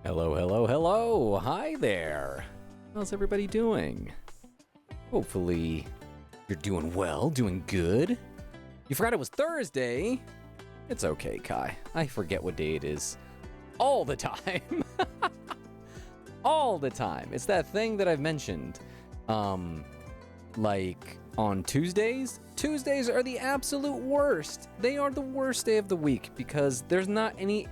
Hello, hello, hello. Hi there. How's everybody doing? Hopefully you're doing well, doing good. You forgot it was Thursday. It's okay, Kai. I forget what day it is all the time. All the time. It's that thing that I've mentioned. Like on Tuesdays. Tuesdays are the absolute worst. They are the worst day of the week because there's nothing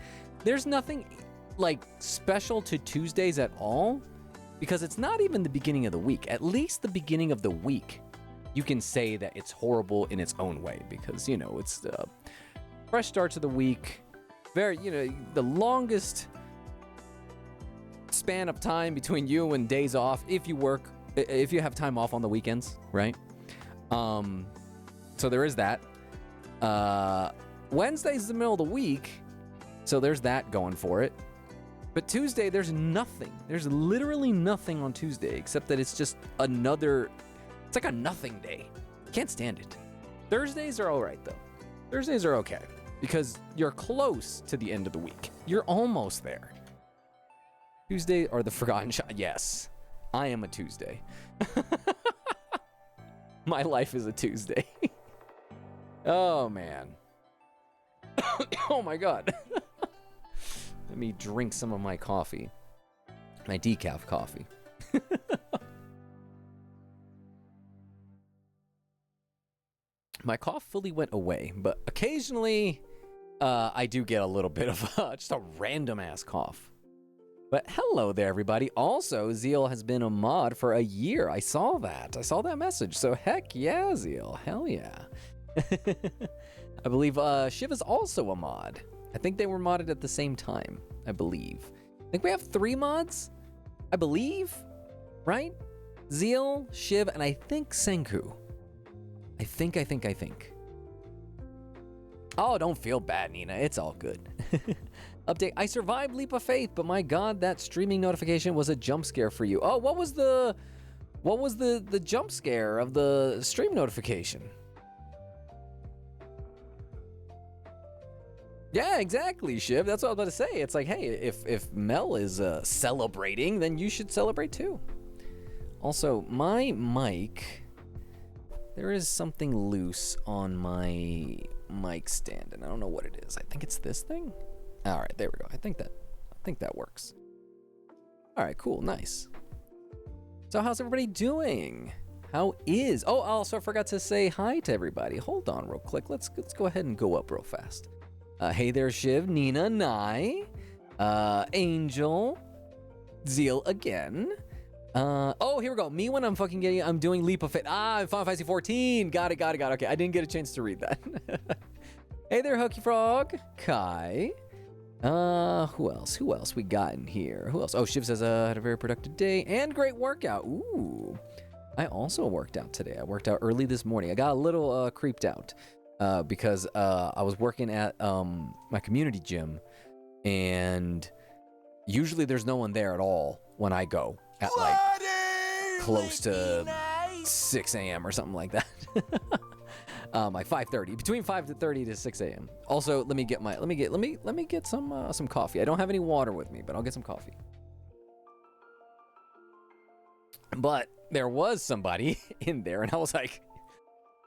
like special to Tuesdays at all, because it's not even the beginning of the week. At least the beginning of the week, you can say that it's horrible in its own way because, you know, it's the fresh start to the week. Very, you know, the longest span of time between you and days off if you have time off on the weekends, right? So there is that. Wednesday's the middle of the week, so there's that going for it. But Tuesday, there's nothing. There's literally nothing on Tuesday except that it's just it's like a nothing day. Can't stand it. Thursdays are all right, though. Thursdays are okay because you're close to the end of the week. You're almost there. Tuesday are the forgotten shot. Yes, I am a Tuesday. My life is a Tuesday. Oh, man. Oh, my God. Let me drink some of my coffee. My decaf coffee. My cough fully went away, but occasionally I do get a little bit of just a random ass cough. But hello there, everybody. Also, Zeal has been a mod for a year. I saw that message. So heck yeah, Zeal. Hell yeah. I believe Shiv is also a mod. I think they were modded at the same time, I believe. I think we have 3 mods, I believe, right? Zeal, Shiv, and I think Senku. I think. Oh, don't feel bad, Nina. It's all good. Update. I survived Leap of Faith, but my God, that streaming notification was a jump scare for you. Oh, what was the jump scare of the stream notification? Yeah, exactly, Shiv. That's what I was about to say. It's like, hey, if Mel is celebrating, then you should celebrate too. Also, my mic, there is something loose on my mic stand, and I don't know what it is. I think it's this thing. All right, there we go. I think that works. All right, cool, nice. So how's everybody doing? Oh, I also forgot to say hi to everybody. Hold on real quick. Let's go ahead and go up real fast. Hey there, Shiv, Nina, Nai, Angel, Zeal again. Oh, here we go. Me when I'm doing Leap of Faith. Final Fantasy 14. Got it. Okay, I didn't get a chance to read that. Hey there, Hooky Frog, Kai. Who else we got in here? Who else? Oh, Shiv says, had a very productive day and great workout. Ooh, I also worked out today. I worked out early this morning. I got a little creeped out. Because I was working at my community gym, and usually there's no one there at all when I go at like close to 6 a.m. or something like that. Like 5:30, between 5:30 to 6 a.m. Also, let me get some coffee. I don't have any water with me, but I'll get some coffee. But there was somebody in there, and I was like,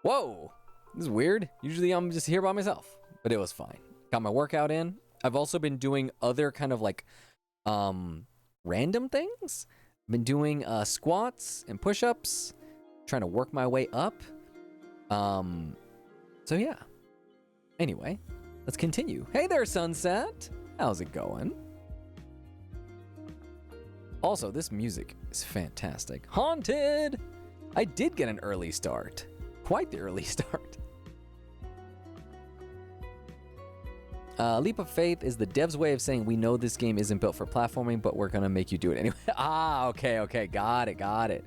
whoa. This is weird. Usually I'm just here by myself, but it was fine. Got my workout in. I've also been doing other kind of like random things. I've been doing squats and push-ups, trying to work my way up. So yeah. Anyway, let's continue. Hey there, Sunset. How's it going? Also, this music is fantastic. Haunted! I did get an early start. Quite the early start. Leap of Faith is the dev's way of saying we know this game isn't built for platforming, but we're gonna make you do it anyway. Okay. Got it.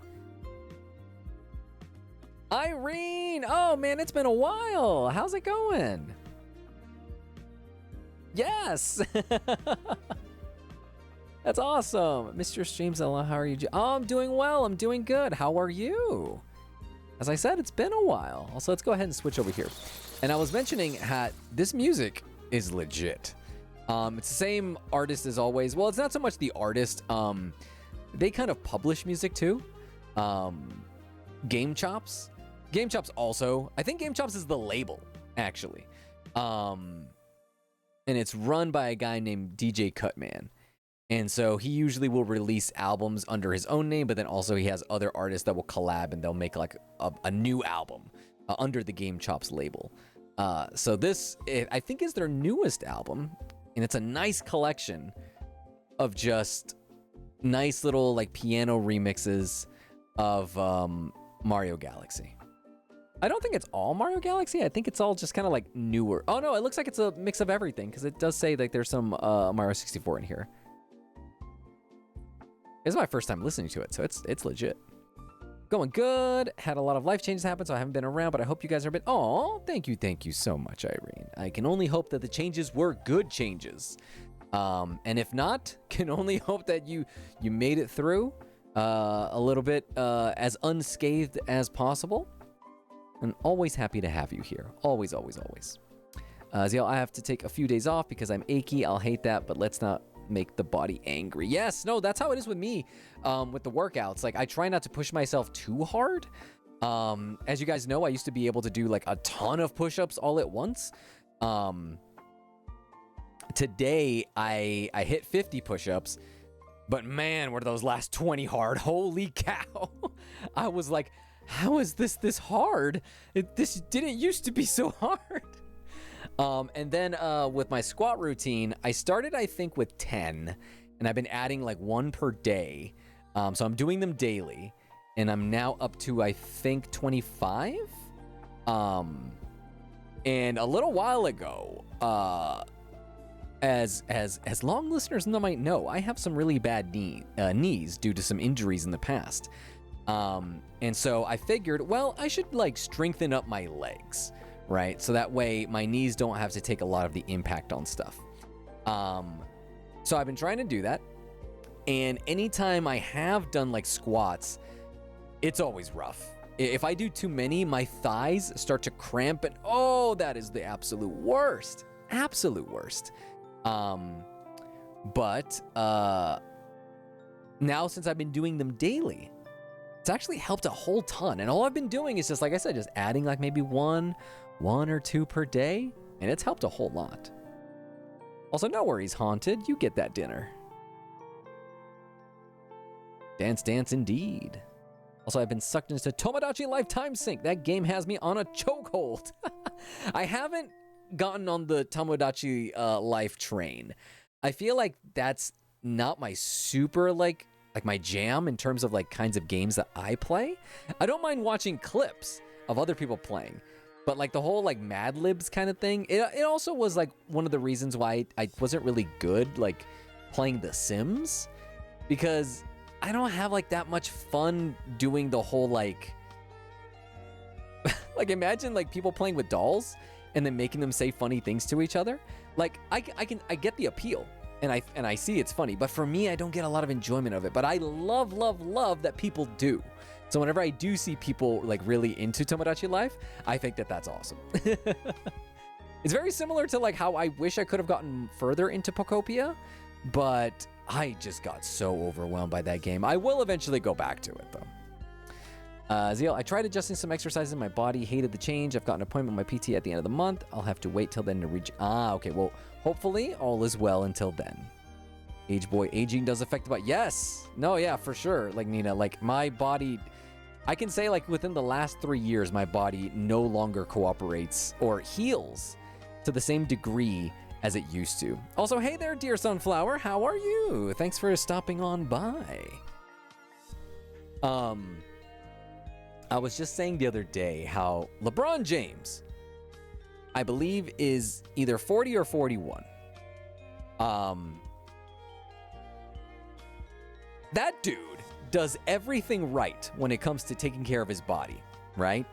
Irene! Oh man, it's been a while. How's it going? Yes! That's awesome. Mr. Streamzilla, how are you? I'm doing well. I'm doing good. How are you? As I said, it's been a while. Also, let's go ahead and switch over here. And I was mentioning how this music is legit. It's the same artist as always. Well, it's not so much the artist. They kind of publish music too. Game Chops. Game Chops also. I think Game Chops is the label, actually. And it's run by a guy named DJ Cutman. And so he usually will release albums under his own name, but then also he has other artists that will collab and they'll make like a new album under the Game Chops label. So this, I think, is their newest album, and it's a nice collection of just nice little like piano remixes of Mario Galaxy. I don't think it's all Mario Galaxy. I think it's all just kind of like newer. Oh no, it looks like it's a mix of everything because it does say like there's some Mario 64 in here. This is my first time listening to it, so it's legit. Going good. Had a lot of life changes happen, so I haven't been around, but I hope you guys are a bit. Oh, thank you so much, Irene. I can only hope that the changes were good changes. And if not, can only hope that you made it through a little bit as unscathed as possible. And always happy to have you here. Always, always, always. Ziel, I have to take a few days off because I'm achy. I'll hate that, but let's not make the body angry. Yes, no, that's how it is with me with the workouts. Like, I try not to push myself too hard. As you guys know, I used to be able to do like a ton of push-ups all at once. Today, I hit 50 push-ups, but man, were those last 20 hard. Holy cow. I was like, how is this hard? This didn't used to be so hard. And then with my squat routine, I started, I think, with 10, and I've been adding like 1 per day. So I'm doing them daily, and I'm now up to, I think, 25. And a little while ago, as long listeners might know, I have some really bad knees due to some injuries in the past. And so I figured, well, I should like strengthen up my legs, right? So that way my knees don't have to take a lot of the impact on stuff. So I've been trying to do that. And anytime I have done like squats, it's always rough. If I do too many, my thighs start to cramp, and oh, that is the absolute worst. Absolute worst. But now since I've been doing them daily, it's actually helped a whole ton. And all I've been doing is just, like I said, just adding like maybe one or two per day, and it's helped a whole lot. Also, no worries, Haunted. You get that dinner. Dance, dance, indeed. Also, I've been sucked into Tomodachi Lifetime Sync. That game has me on a chokehold. I haven't gotten on the Tomodachi Life train. I feel like that's not my super like my jam in terms of like kinds of games that I play. I don't mind watching clips of other people playing, but like the whole like Mad Libs kind of thing, it also was like one of the reasons why I wasn't really good like playing The Sims, because I don't have like that much fun doing the whole like like imagine like people playing with dolls and then making them say funny things to each other. Like I get the appeal. And I see it's funny, but for me, I don't get a lot of enjoyment of it. But I love that people do. So whenever I do see people like really into Tomodachi Life, I think that that's awesome. It's very similar to like how I wish I could have gotten further into Pokopia, but I just got so overwhelmed by that game. I will eventually go back to it though. Zeal, I tried adjusting some exercises in my body, hated the change. I've got an appointment with my PT at the end of the month. I'll have to wait till then to reach. Okay. Well, hopefully all is well until then. Age boy, aging does affect the body. Yes. No, yeah, for sure. Like Nina, like my body, I can say like within the last 3 years, my body no longer cooperates or heals to the same degree as it used to. Also, hey there, dear Sunflower. How are you? Thanks for stopping on by. I was just saying the other day how LeBron James, I believe, is either 40 or 41. That dude does everything right when it comes to taking care of his body, right?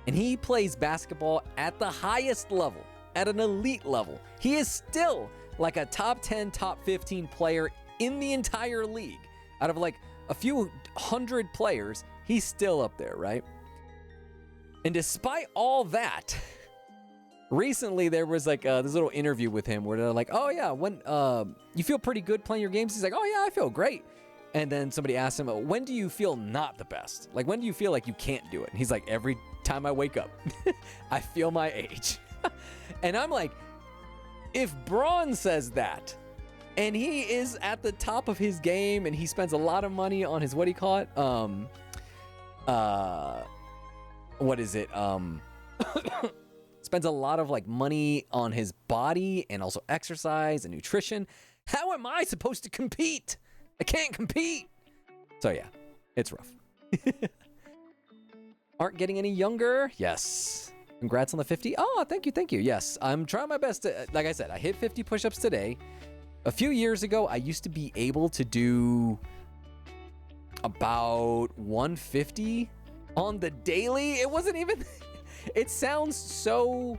And he plays basketball at the highest level, at an elite level. He is still like a top 10, top 15 player in the entire league. Out of like a few hundred players, he's still up there, right? And despite all that, recently there was like this little interview with him where they're like, oh yeah, when you feel pretty good playing your games? He's like, oh yeah, I feel great. And then somebody asked him, when do you feel not the best? Like, when do you feel like you can't do it? And he's like, every time I wake up, I feel my age. And I'm like, if Braun says that, and he is at the top of his game, and he spends a lot of money on his, what do you call it? What is it? Spends a lot of like money on his body and also exercise and nutrition. How am I supposed to compete? I can't compete. So yeah, it's rough. Aren't getting any younger? Yes. Congrats on the 50. Oh, thank you. Yes, I'm trying my best to, like I said, I hit 50 push-ups today. A few years ago, I used to be able to do about 150 on the daily. It wasn't even, it sounds so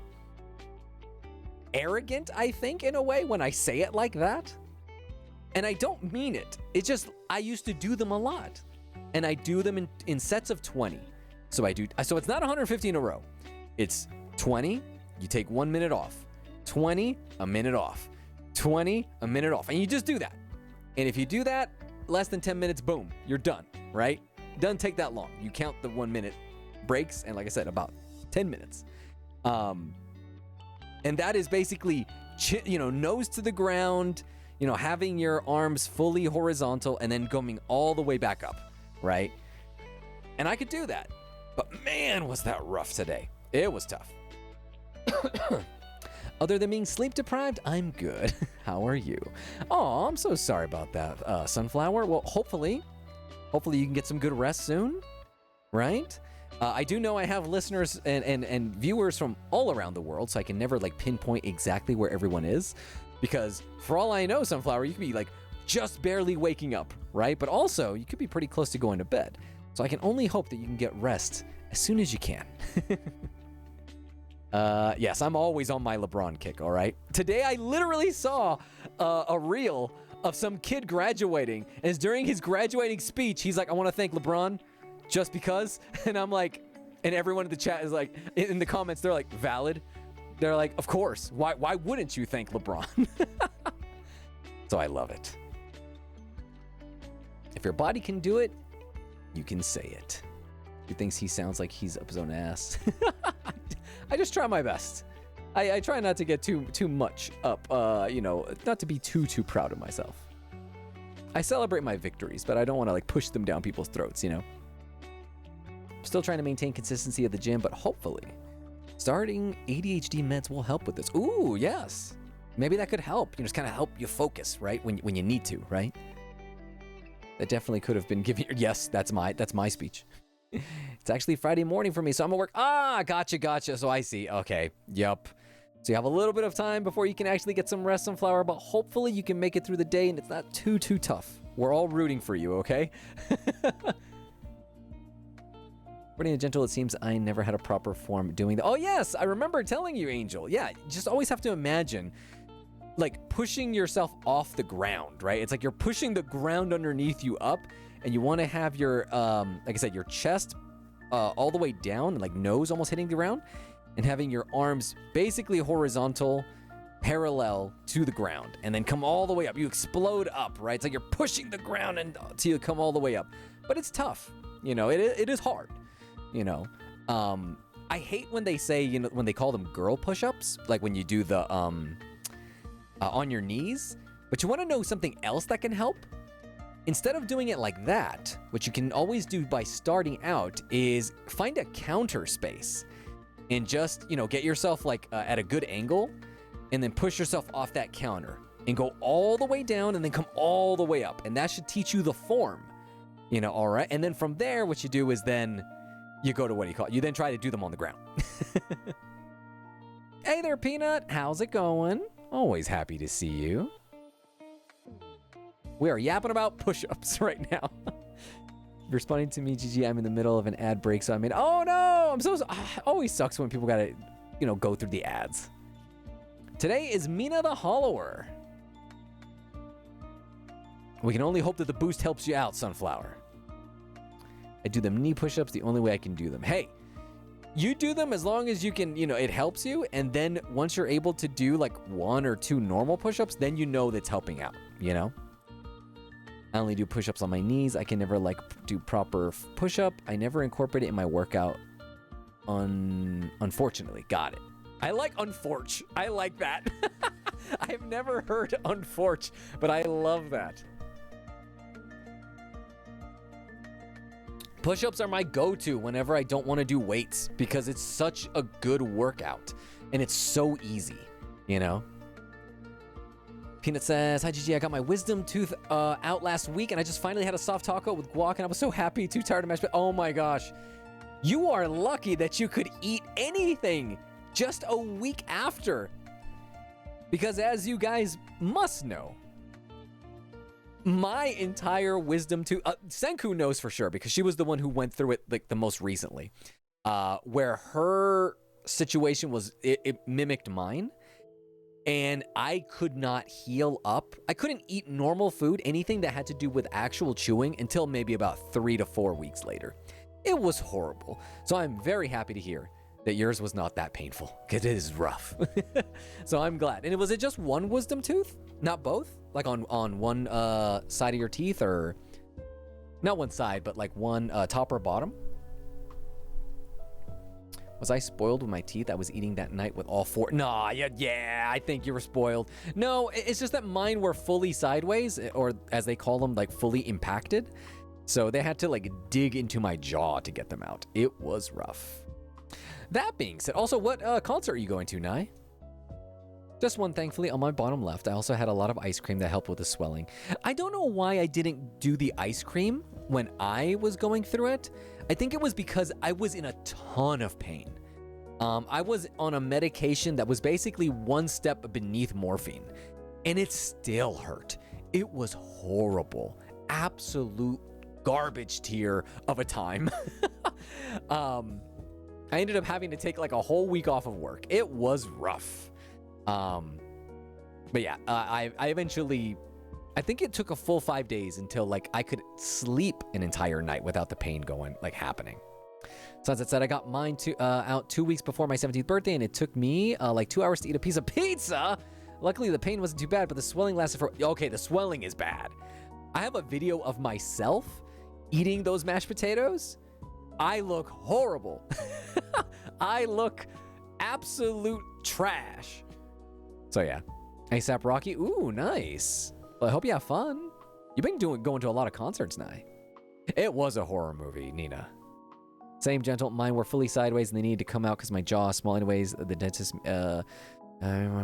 arrogant, I think, in a way, when I say it like that. And I don't mean it. It's just, I used to do them a lot. And I do them in sets of 20. So it's not 150 in a row. It's 20, you take 1 minute off. 20, a minute off. 20, a minute off. And you just do that. And if you do that, less than 10 minutes, boom, you're done, right? Doesn't take that long. You count the 1 minute breaks, and like I said, about 10 minutes. And that is basically, nose to the ground, having your arms fully horizontal and then going all the way back up, right? And I could do that. But man, was that rough today. It was tough. Other than being sleep deprived, I'm good. How are you? Oh, I'm so sorry about that, Sunflower. Well, hopefully you can get some good rest soon, right? I do know I have listeners and viewers from all around the world, so I can never like pinpoint exactly where everyone is. Because for all I know, Sunflower, you could be like just barely waking up, right? But also, you could be pretty close to going to bed. So I can only hope that you can get rest as soon as you can. Yes, I'm always on my LeBron kick, all right? Today, I literally saw a reel of some kid graduating. And during his graduating speech, he's like, I want to thank LeBron just because. And I'm like, and everyone in the chat is like, in the comments, they're like, valid. They're like, of course. Why wouldn't you thank LeBron? So I love it. If your body can do it, you can say it. He thinks he sounds like he's up his own ass. I just try my best. I try not to get too much up, not to be too proud of myself. I celebrate my victories, but I don't want to like push them down people's throats, Still trying to maintain consistency at the gym, but hopefully starting ADHD meds will help with this. Ooh, yes. Maybe that could help. Just kind of help you focus, right? When you need to, right? That definitely could have been given. Yes, that's my speech. It's actually Friday morning for me, so I'm gonna work. Gotcha. So I see. Okay, yep. So you have a little bit of time before you can actually get some rest, Sunflower, but hopefully you can make it through the day and it's not too tough. We're all rooting for you, okay? According to Gentle, it seems I never had a proper form doing that. Oh yes, I remember telling you, Angel. Yeah, you just always have to imagine like pushing yourself off the ground, right? It's like you're pushing the ground underneath you up, and you want to have your, like I said, your chest all the way down, like nose almost hitting the ground, and having your arms basically horizontal, parallel to the ground, and then come all the way up. You explode up, right? It's like you're pushing the ground until you come all the way up. But it's tough, it is hard, I hate when they say, when they call them girl push-ups, like when you do the, on your knees. But you want to know something else that can help? Instead of doing it like that, what you can always do by starting out is find a counter space and just, get yourself like at a good angle and then push yourself off that counter and go all the way down and then come all the way up. And that should teach you the form, all right? And then from there, what you do is then you go to you then try to do them on the ground. Hey there, Peanut. How's it going? Always happy to see you. We are yapping about push-ups right now. You're responding to me, GG. I'm in the middle of an ad break, so oh no! Always sucks when people gotta, go through the ads. Today is Mina the Hollower. We can only hope that the boost helps you out, Sunflower. I do them knee push-ups the only way I can do them. Hey, You do them as long as you can, it helps you. And then once you're able to do like 1 or 2 normal push-ups, then you know that's helping out, I only do push-ups on my knees. I can never like do proper push-up. I never incorporate it in my workout. Unfortunately. Got it. I like unforch. I like that. I've never heard unforch, but I love that. Push-ups are my go-to whenever I don't want to do weights because it's such a good workout and it's so easy, Peanut says, hi GG, I got my wisdom tooth out last week and I just finally had a soft taco with guac and I was so happy, too tired to mash, but oh my gosh. You are lucky that you could eat anything just a week after. Because as you guys must know, my entire wisdom tooth, Senku knows for sure because she was the one who went through it like the most recently, where her situation was, it mimicked mine. And I could not heal up. I couldn't eat normal food, anything that had to do with actual chewing until maybe about 3 to 4 weeks later. It was horrible. So I'm very happy to hear that yours was not that painful because it is rough. So I'm glad. And was it just one wisdom tooth? Not both? Like on one side of your teeth, or not one side, but like one top or bottom? Was I spoiled with my teeth I was eating that night with all 4? Nah, yeah, I think you were spoiled. No, it's just that mine were fully sideways, or as they call them, like fully impacted. So they had to like dig into my jaw to get them out. It was rough. That being said, also, what concert are you going to, Nai? Just one, thankfully, on my bottom left. I also had a lot of ice cream that helped with the swelling. I don't know why I didn't do the ice cream when I was going through it. I think it was because I was in a ton of pain. I was on a medication that was basically one step beneath morphine, and it still hurt. It was horrible. Absolute garbage tier of a time. I ended up having to take like a whole week off of work. It was rough. But yeah, I eventually, I think it took a full 5 days until like I could sleep an entire night without the pain happening. Sunset said I got mine out 2 weeks before my 17th birthday, and it took me like 2 hours to eat a piece of pizza. Luckily, the pain wasn't too bad, but the swelling lasted for... Okay, the swelling is bad. I have a video of myself eating those mashed potatoes. I look horrible. I look absolute trash. So yeah, ASAP Rocky. Ooh, nice. Well, I hope you have fun. You've been going to a lot of concerts now. It was a horror movie, Nina. Same gentle. Mine were fully sideways and they needed to come out because my jaw is small anyways. The dentist,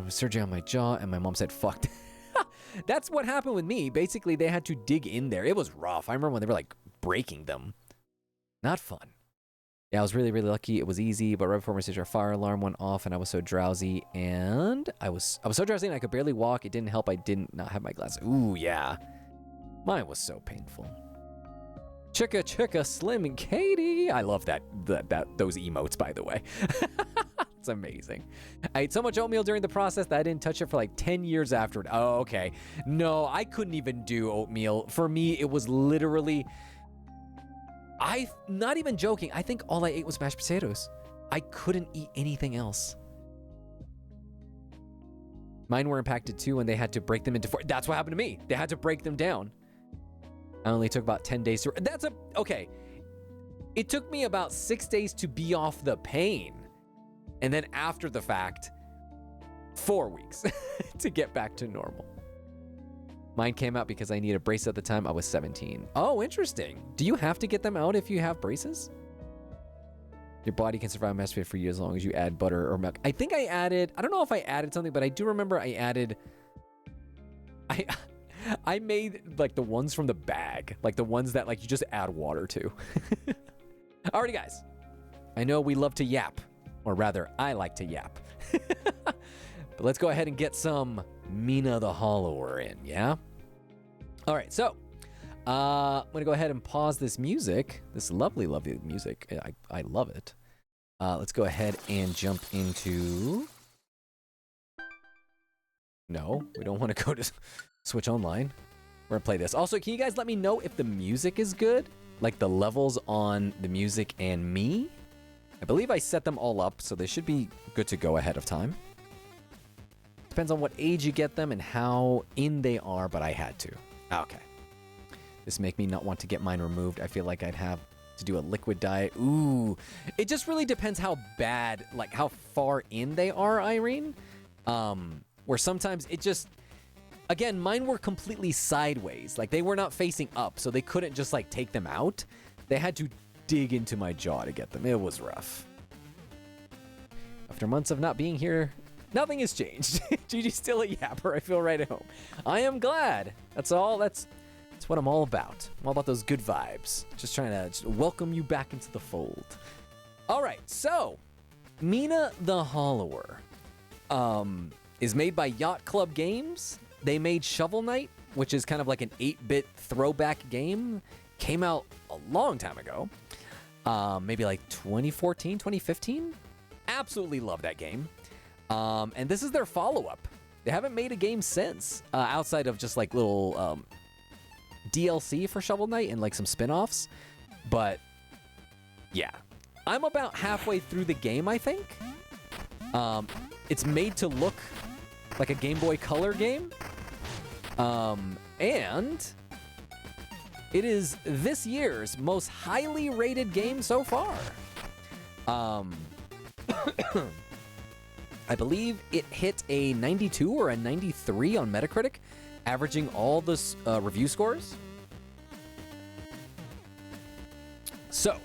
surgery on my jaw, and my mom said, fuck. That's what happened with me. Basically, they had to dig in there. It was rough. I remember when they were like breaking them. Not fun. Yeah, I was really, really lucky. It was easy, but right before my sister, a fire alarm went off and I was so drowsy, and I was so drowsy and I could barely walk. It didn't help. I didn't not have my glasses. Ooh, yeah. Mine was so painful. Chicka Chicka Slim and Katie. I love those emotes, by the way. It's amazing. I ate so much oatmeal during the process that I didn't touch it for like 10 years afterward. Oh, okay. No, I couldn't even do oatmeal. For me, it was literally... not even joking. I think all I ate was mashed potatoes. I couldn't eat anything else. Mine were impacted too, and they had to break them into 4. That's what happened to me. They had to break them down. I only took about 10 days to... Okay. It took me about 6 days to be off the pain. And then after the fact, 4 weeks to get back to normal. Mine came out because I needed a brace at the time. I was 17. Oh, interesting. Do you have to get them out if you have braces? Your body can survive masturbating for you as long as you add butter or milk. I think I don't know if I added something, but I do remember I added... I made like the ones from the bag, like the ones that like you just add water to. Alrighty, guys. I know we love to yap, or rather, I like to yap. But let's go ahead and get some Mina the Hollower in, yeah? All right, so I'm gonna go ahead and pause this music, this lovely, lovely music. I love it. Let's go ahead and jump into... No, we don't want to go to Switch Online. We're gonna play this. Also, can you guys let me know if the music is good? Like the levels on the music and me? I believe I set them all up, so they should be good to go ahead of time. Depends on what age you get them and how in they are, but I had to. Okay. This make me not want to get mine removed. I feel like I'd have to do a liquid diet. Ooh. It just really depends how bad, like how far in they are, Irene. Where sometimes it just... Again, mine were completely sideways. Like, they were not facing up, so they couldn't just, like, take them out. They had to dig into my jaw to get them. It was rough. After months of not being here, nothing has changed. Gigi's still a yapper. I feel right at home. I am glad. That's all. That's what I'm all about. I'm all about those good vibes. Just trying to just welcome you back into the fold. All right, so Mina the Hollower is made by Yacht Club Games. They made Shovel Knight, which is kind of like an 8-bit throwback game. Came out a long time ago. Maybe like 2014, 2015. Absolutely love that game. And this is their follow-up. They haven't made a game since, outside of just like little DLC for Shovel Knight and like some spin-offs. But yeah, I'm about halfway through the game, I think. It's made to look like a Game Boy Color game. And it is this year's most highly rated game so far. I believe it hit a 92 or a 93 on Metacritic, averaging all the review scores. So,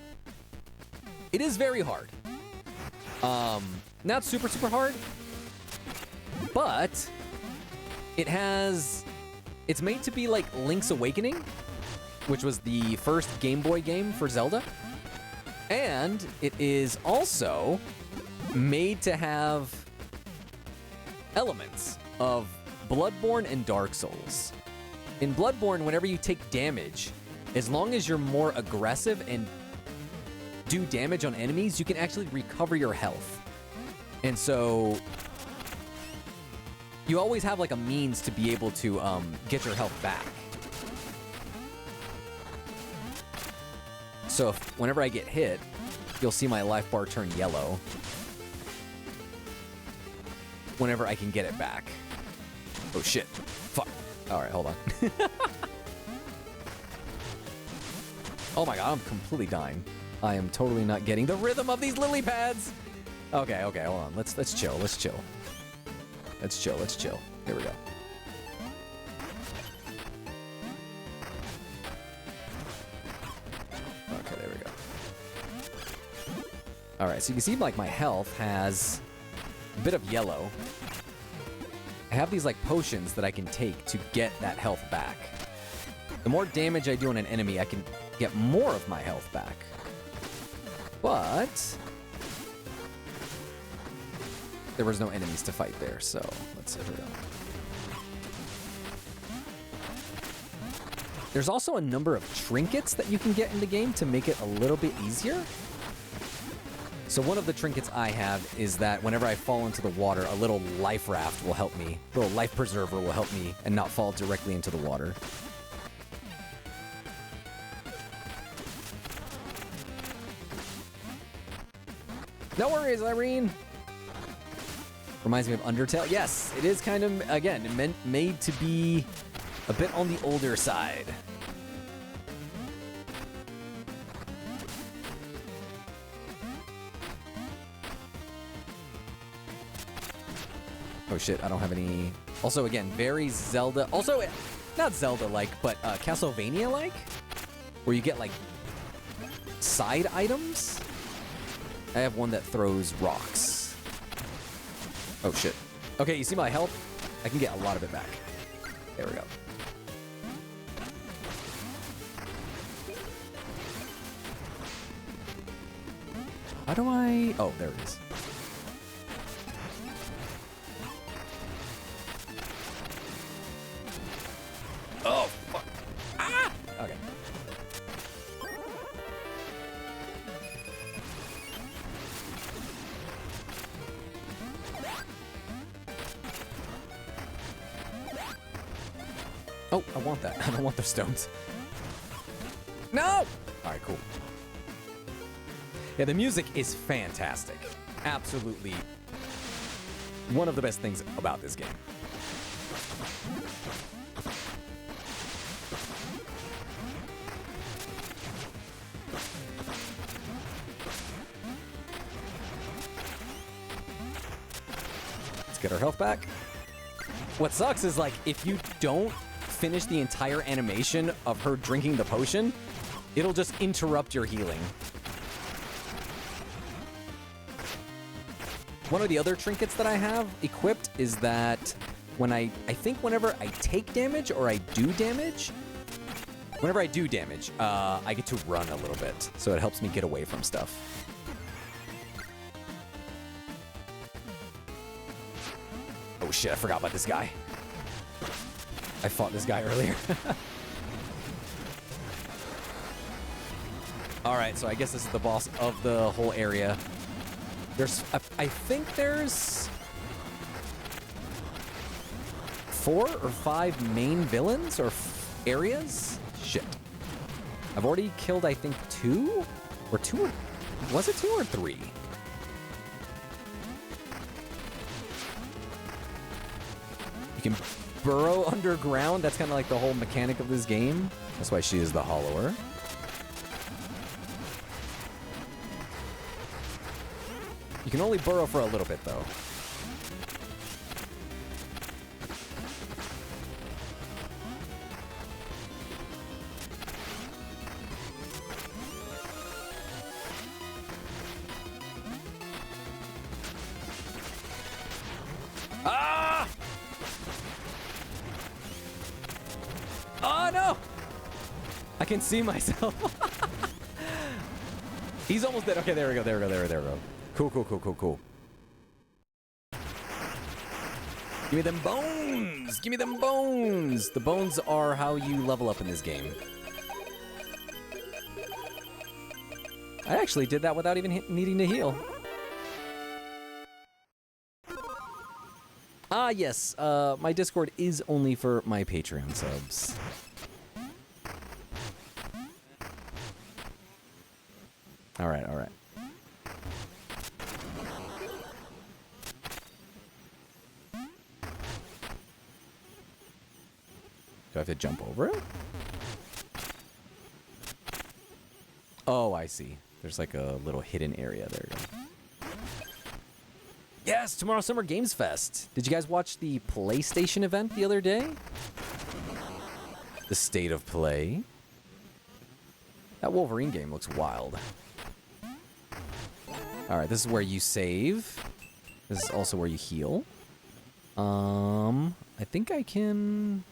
it is very hard. Not super, super hard, but it's made to be like Link's Awakening, which was the first Game Boy game for Zelda. And it is also made to have elements of Bloodborne and Dark Souls. In Bloodborne, whenever you take damage, as long as you're more aggressive and do damage on enemies, you can actually recover your health. And so you always have like a means to be able to get your health back. So whenever I get hit, you'll see my life bar turn yellow whenever I can get it back. Oh shit. Fuck. Alright, hold on. Oh my god, I'm completely dying. I am totally not getting the rhythm of these lily pads. Okay, hold on. Let's chill. Let's chill. Here we go. Okay, there we go. Alright, so you can see like my health has a bit of yellow. I have these like potions that I can take to get that health back. The more damage I do on an enemy, I can get more of my health back. But there was no enemies to fight there, so let's see. Here we go. There's also a number of trinkets that you can get in the game to make it a little bit easier. So one of the trinkets I have is that whenever I fall into the water, a little life raft will help me. A little life preserver will help me and not fall directly into the water. No worries, Irene. Reminds me of Undertale. Yes, it is kind of, again, made to be a bit on the older side. Oh shit, I don't have any... Also, again, very Zelda... Also, not Zelda-like, but Castlevania-like? Where you get, like, side items? I have one that throws rocks. Oh shit. Okay, you see my health? I can get a lot of it back. There we go. How do I... Oh, there it is. Oh, fuck. Ah! Okay. Oh, I want that. I don't want the stones. No! Alright, cool. Yeah, the music is fantastic. Absolutely one of the best things about this game. Let's get our health back. What sucks is, like, if you don't finish the entire animation of her drinking the potion, it'll just interrupt your healing. One of the other trinkets that I have equipped is that when I think whenever I take damage or I do damage, whenever I do damage, I get to run a little bit. So it helps me get away from stuff. Oh shit, I forgot about this guy. I fought this guy earlier. All right, so I guess this is the boss of the whole area. I think there's 4 or 5 main villains or areas. Shit. I've already killed, I think, 2? Or 2? Was it 2 or 3? You can burrow underground. That's kind of like the whole mechanic of this game. That's why she is the Hollower. You can only burrow for a little bit, though. Ah! Oh, no! I can see myself. He's almost dead. Okay, there we go, there we go, there we go. Cool, cool, cool, cool, cool. Give me them bones! Give me them bones! The bones are how you level up in this game. I actually did that without even needing to heal. Ah, yes. My Discord is only for my Patreon subs. All right, all right. Do I have to jump over it? Oh, I see. There's like a little hidden area. There you go. Yes, tomorrow Summer Games Fest. Did you guys watch the PlayStation event the other day? The State of Play. That Wolverine game looks wild. All right, this is where you save. This is also where you heal. I think I can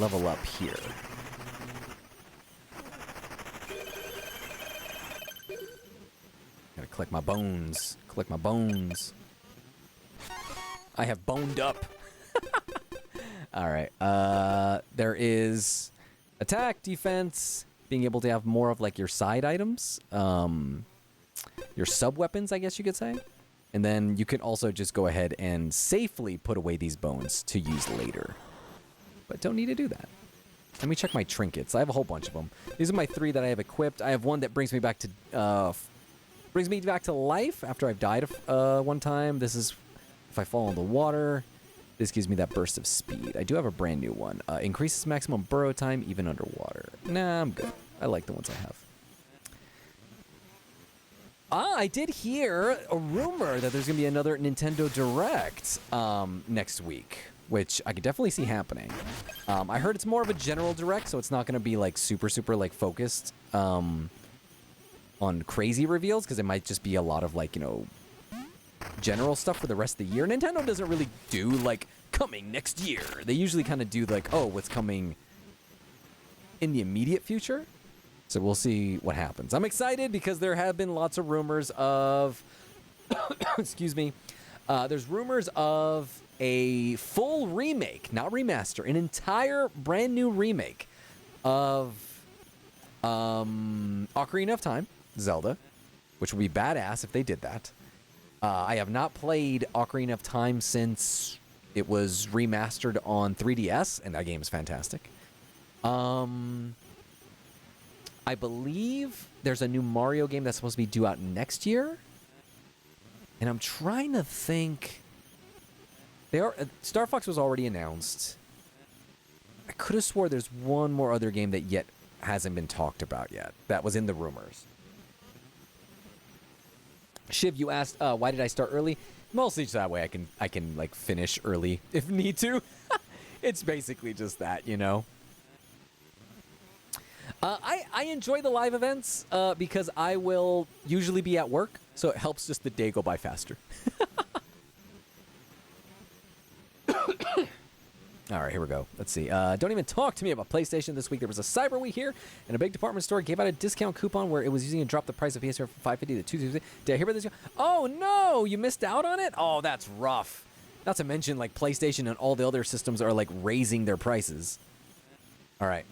level up here. Gotta collect my bones. Collect my bones. I have boned up. All right. There is attack, defense, being able to have more of like your side items, your sub weapons, I guess you could say. And then you can also just go ahead and safely put away these bones to use later. But don't need to do that. Let me check my trinkets. I have a whole bunch of them. These are my 3 that I have equipped. I have one that brings me back to life after I've died one time. This is if I fall in the water. This gives me that burst of speed. I do have a brand new one. Increases maximum burrow time even underwater. Nah, I'm good. I like the ones I have. I did hear a rumor that there's going to be another Nintendo Direct next week, which I could definitely see happening. I heard it's more of a general Direct, so it's not going to be like super like focused on crazy reveals, because it might just be a lot of like, you know, general stuff for the rest of the year. Nintendo doesn't really do like coming next year. They usually kind of do like, oh, what's coming in the immediate future. So we'll see what happens. I'm excited because there have been lots of rumors of excuse me. There's rumors of a full remake, not remaster, an entire brand new remake of Ocarina of Time, Zelda, which would be badass if they did that. I have not played Ocarina of Time since it was remastered on 3DS, and that game is fantastic. I believe there's a new Mario game that's supposed to be due out next year. And I'm trying to think. Star Fox was already announced. I could have swore there's one more other game that yet hasn't been talked about yet. That was in the rumors. Shiv, you asked, why did I start early? Mostly just that way I can like finish early if need to. It's basically just that, you know. I enjoy the live events because I will usually be at work, so it helps just the day go by faster. All right, here we go. Let's see. Don't even talk to me about PlayStation this week. There was a Cyber Week here, and a big department store gave out a discount coupon where it was using a drop the price of PS4 from $550 to $250. Did I hear about this? Oh no, you missed out on it? Oh, that's rough. Not to mention, like, PlayStation and all the other systems are like raising their prices. All right,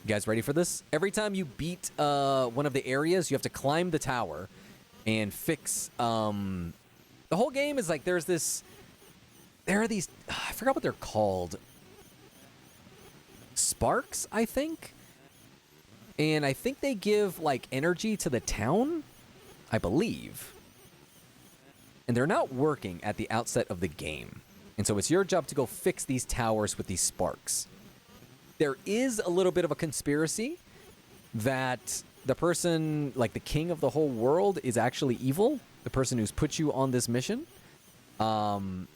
you guys ready for this? Every time you beat one of the areas, you have to climb the tower and fix. The whole game is like there are these, I forgot what they're called. Sparks, I think? And I think they give, like, energy to the town, I believe. And they're not working at the outset of the game. And so it's your job to go fix these towers with these sparks. There is a little bit of a conspiracy that the person, like the king of the whole world, is actually evil. The person who's put you on this mission. And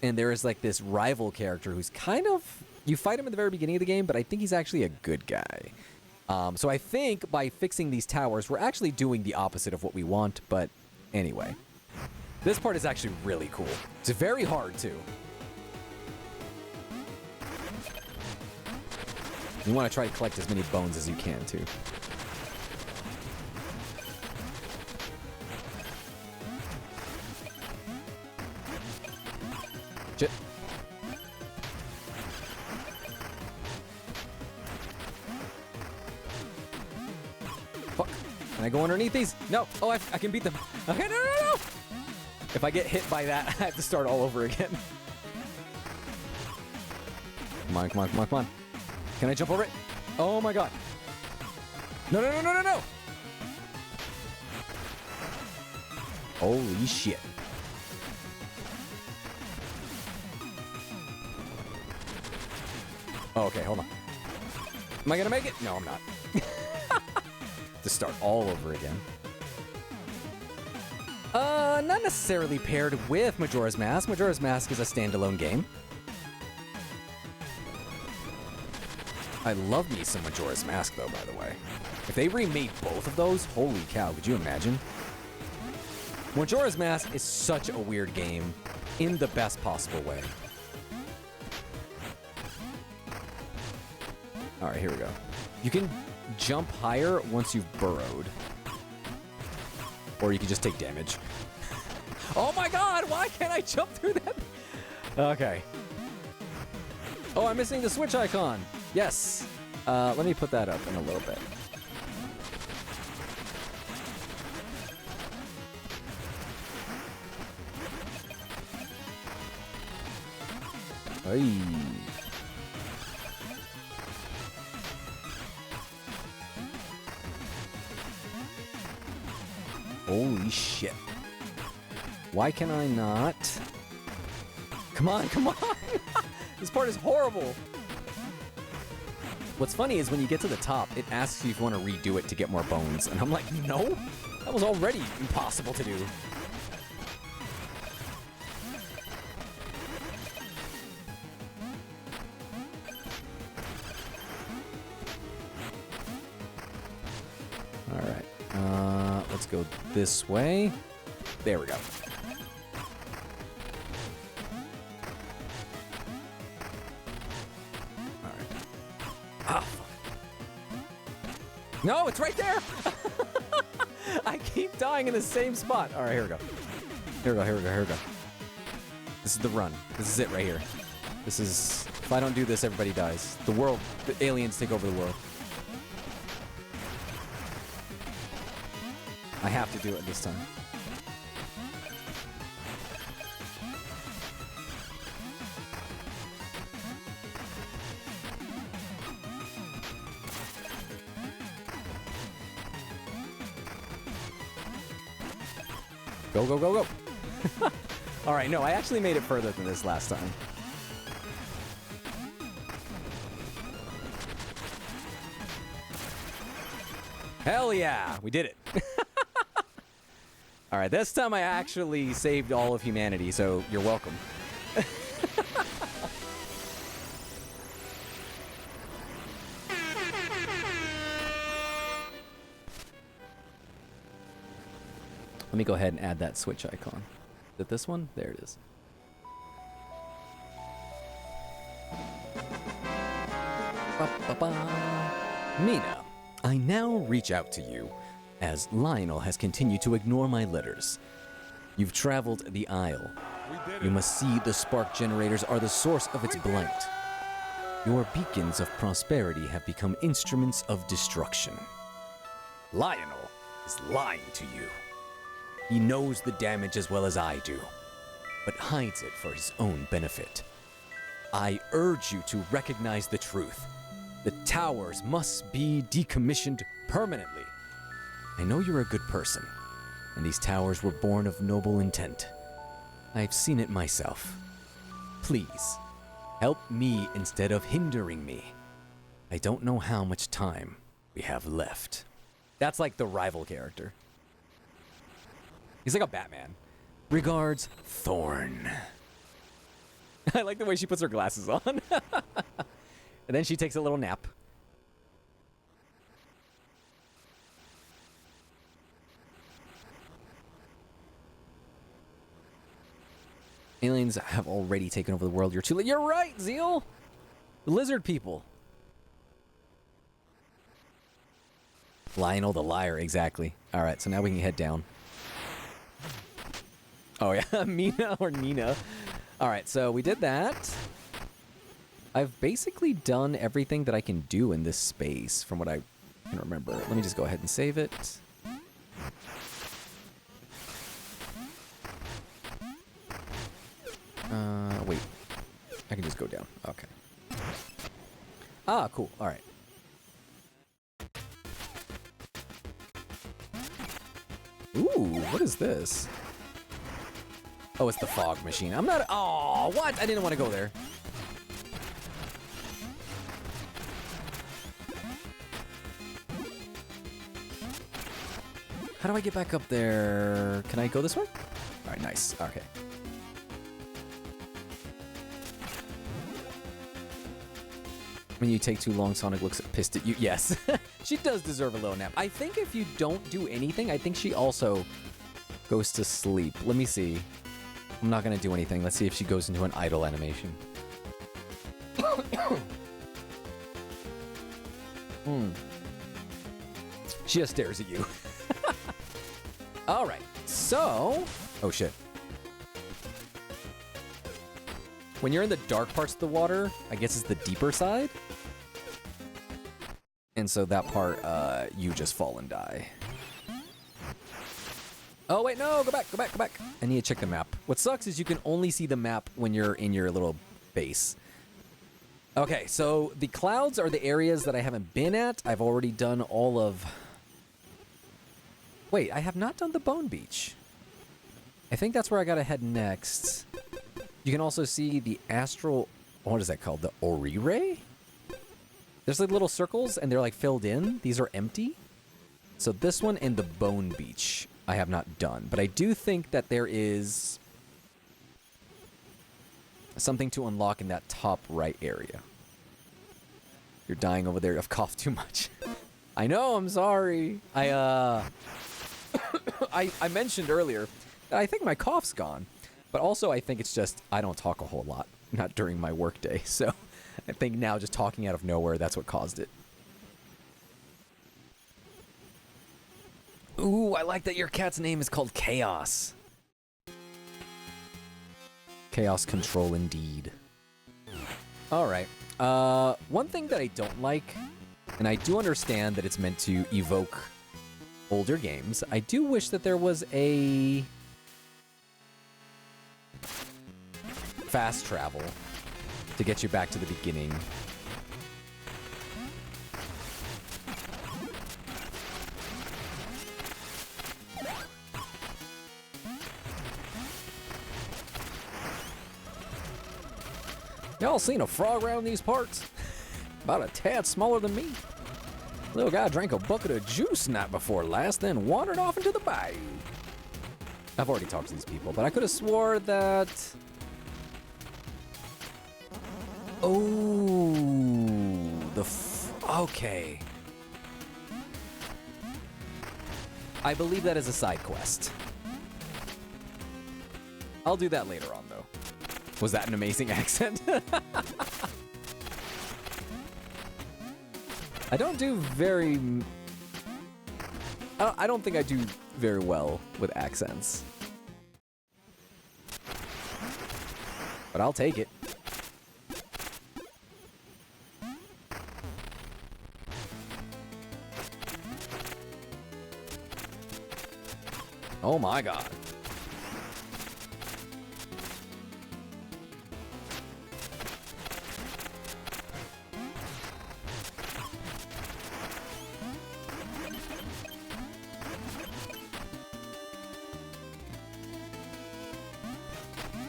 there is like this rival character who's kind of, you fight him at the very beginning of the game, but I think he's actually a good guy. So I think by fixing these towers, we're actually doing the opposite of what we want. But anyway, this part is actually really cool. It's very hard too. You want to try to collect as many bones as you can too. Shit. Fuck. Can I go underneath these? No. Oh, I can beat them. Okay, no. If I get hit by that, I have to start all over again. Come on. Can I jump over it? Oh my god. No. Holy shit. Oh, okay, hold on. Am I gonna make it? No, I'm not. To start all over again. Not necessarily paired with Majora's Mask. Majora's Mask is a standalone game. I love me some Majora's Mask, though, by the way. If they remade both of those, holy cow, could you imagine? Majora's Mask is such a weird game in the best possible way. All right, here we go. You can jump higher once you've burrowed. Or you can just take damage. Oh my god, why can't I jump through that? Okay. Oh, I'm missing the switch icon. Yes. Let me put that up in a little bit. Hey. Holy shit. Why can I not? Come on. This part is horrible. What's funny is when you get to the top, it asks you if you want to redo it to get more bones. And I'm like, no, that was already impossible to do. All right, let's go this way. There we go. No, it's right there! I keep dying in the same spot. All right, here we go. Here we go. This is the run. This is it right here. This is... If I don't do this, everybody dies. The world... The aliens take over the world. I have to do it this time. Go, go, go, go. All right, no, I actually made it further than this last time. Hell yeah, we did it. All right, this time I actually saved all of humanity, so you're welcome. Let me go ahead and add that switch icon. Is it this one? There it is. Mina, I now reach out to you, as Lionel has continued to ignore my letters. You've traveled the Isle. You must see the spark generators are the source of its blight. Your beacons of prosperity have become instruments of destruction. Lionel is lying to you. He knows the damage as well as I do, but hides it for his own benefit. I urge you to recognize the truth. The towers must be decommissioned permanently. I know you're a good person, and these towers were born of noble intent. I've seen it myself. Please, help me instead of hindering me. I don't know how much time we have left. That's like the rival character. He's like a Batman. Regards, Thorn. I like the way she puts her glasses on. And then she takes a little nap. Aliens have already taken over the world. You're too late. You're right, Zeal. The lizard people. Lionel the liar, exactly. All right, so now we can head down. Oh, yeah, Mina or Nina. All right, so we did that. I've basically done everything that I can do in this space from what I can remember. Let me just go ahead and save it. Wait. I can just go down. Okay. Ah, cool. All right. Ooh, what is this? Oh, it's the fog machine. I'm not... Oh, what? I didn't want to go there. How do I get back up there? Can I go this way? All right, nice. Okay. When you take too long, Sonic looks pissed at you. Yes. She does deserve a little nap. I think if you don't do anything, I think she also goes to sleep. Let me see. I'm not going to do anything. Let's see if she goes into an idle animation. She just stares at you. All right. So... Oh, shit. When you're in the dark parts of the water, I guess it's the deeper side. And so that part, you just fall and die. Oh, wait, no, go back, go back, go back. I need to check the map. What sucks is you can only see the map when you're in your little base. Okay, so the clouds are the areas that I haven't been at. I've already done all of... Wait, I have not done the Bone Beach. I think that's where I gotta head next. You can also see the astral... What is that called? The Orire? There's like little circles, and they're like filled in. These are empty. So this one and the Bone Beach I have not done. But I do think that there is something to unlock in that top right area. You're dying over there. I've coughed too much. I know, I'm sorry. I mentioned earlier that I think my cough's gone. But also I think it's just I don't talk a whole lot. Not during my workday. So I think now just talking out of nowhere, that's what caused it. Ooh, I like that your cat's name is called Chaos. Chaos Control indeed. Alright. One thing that I don't like, and I do understand that it's meant to evoke older games, I do wish that there was a fast travel to get you back to the beginning. Y'all seen a frog around these parts? About a tad smaller than me. Little guy drank a bucket of juice night before last, then wandered off into the bayou. I've already talked to these people, but I could have swore that... Oh, okay. I believe that is a side quest. I'll do that later on, though. Was that an amazing accent? I don't do very... I don't think I do very well with accents. But I'll take it. Oh my god.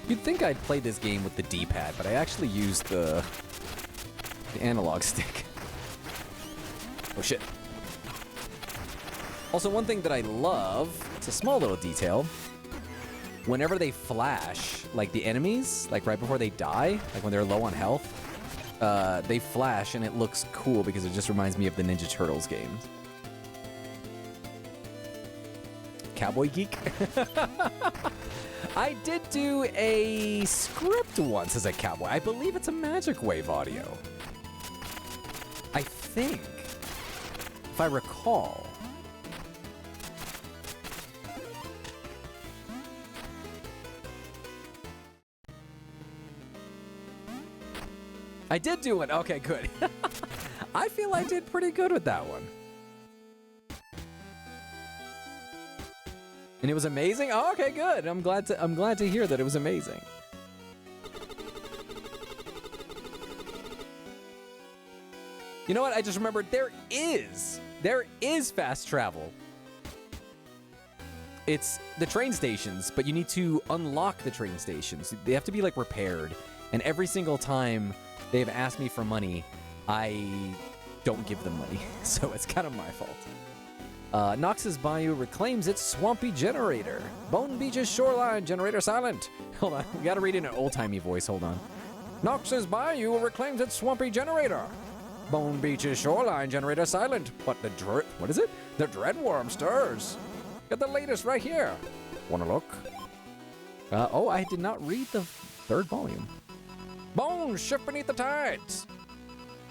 You'd think I'd play this game with the D-pad, but I actually used the analog stick. Oh shit. Also, one thing that I love, it's a small little detail, whenever they flash, like the enemies, like right before they die, like when they're low on health, they flash and it looks cool because it just reminds me of the Ninja Turtles games. Cowboy Geek? I did do a script once as a cowboy. I believe it's a Magic Wave audio. I think, if I recall. I did do it. Okay, good. I feel I did pretty good with that one. And it was amazing? Oh, okay, good. I'm glad to hear that it was amazing. You know what? I just remembered there is fast travel. It's the train stations, but you need to unlock the train stations. They have to be like repaired. And every single time they've asked me for money, I don't give them money. So it's kind of my fault. Nox's Bayou reclaims its swampy generator. Bone Beach's shoreline generator silent. Hold on, we gotta read it in an old-timey voice, hold on. Nox's Bayou reclaims its swampy generator. Bone Beach's shoreline generator silent. But the what is it? The dreadworm stirs. Get the latest right here. Wanna look? Oh, I did not read the third volume. Bones shift beneath the tides.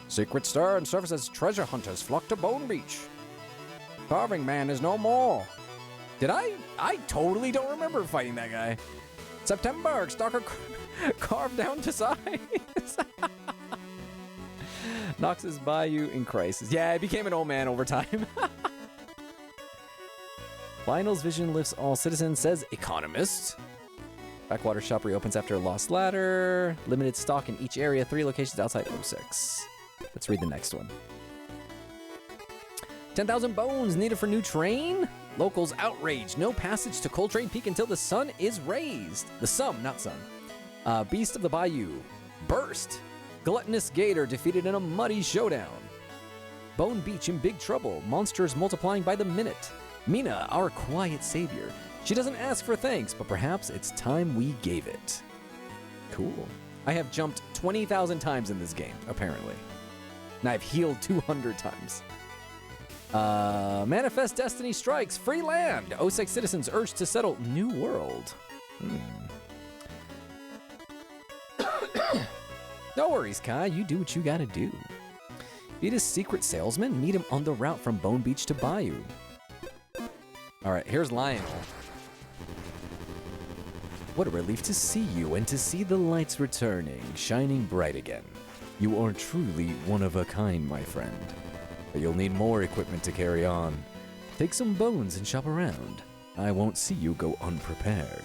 Secret stir and surfaces treasure hunters flock to Bone Beach. Carving Man is no more. Did I totally don't remember fighting that guy. September, Stalker carved down to size. Nox's Bayou in crisis. Yeah, I became an old man over time. Lionel's vision lifts all citizens, says economist. Backwater shop reopens after a lost ladder. Limited stock in each area, 3 locations outside 06. Let's read the next one. 10,000 bones needed for new train? Locals outraged. No passage to Coltrane Peak until the sun is raised. The sun, not sun. Beast of the Bayou. Burst. Gluttonous Gator defeated in a muddy showdown. Bone Beach in big trouble. Monsters multiplying by the minute. Mina, our quiet savior. She doesn't ask for thanks, but perhaps it's time we gave it. Cool. I have jumped 20,000 times in this game, apparently. And I've healed 200 times. Manifest Destiny strikes. Free land. 06 citizens urged to settle New World. No worries, Kai. You do what you gotta do. Beat a secret salesman. Meet him on the route from Bone Beach to Bayou. Alright, here's Lionel. What a relief to see you and to see the lights returning, shining bright again. You are truly one of a kind, my friend. But you'll need more equipment to carry on. Take some bones and shop around. I won't see you go unprepared.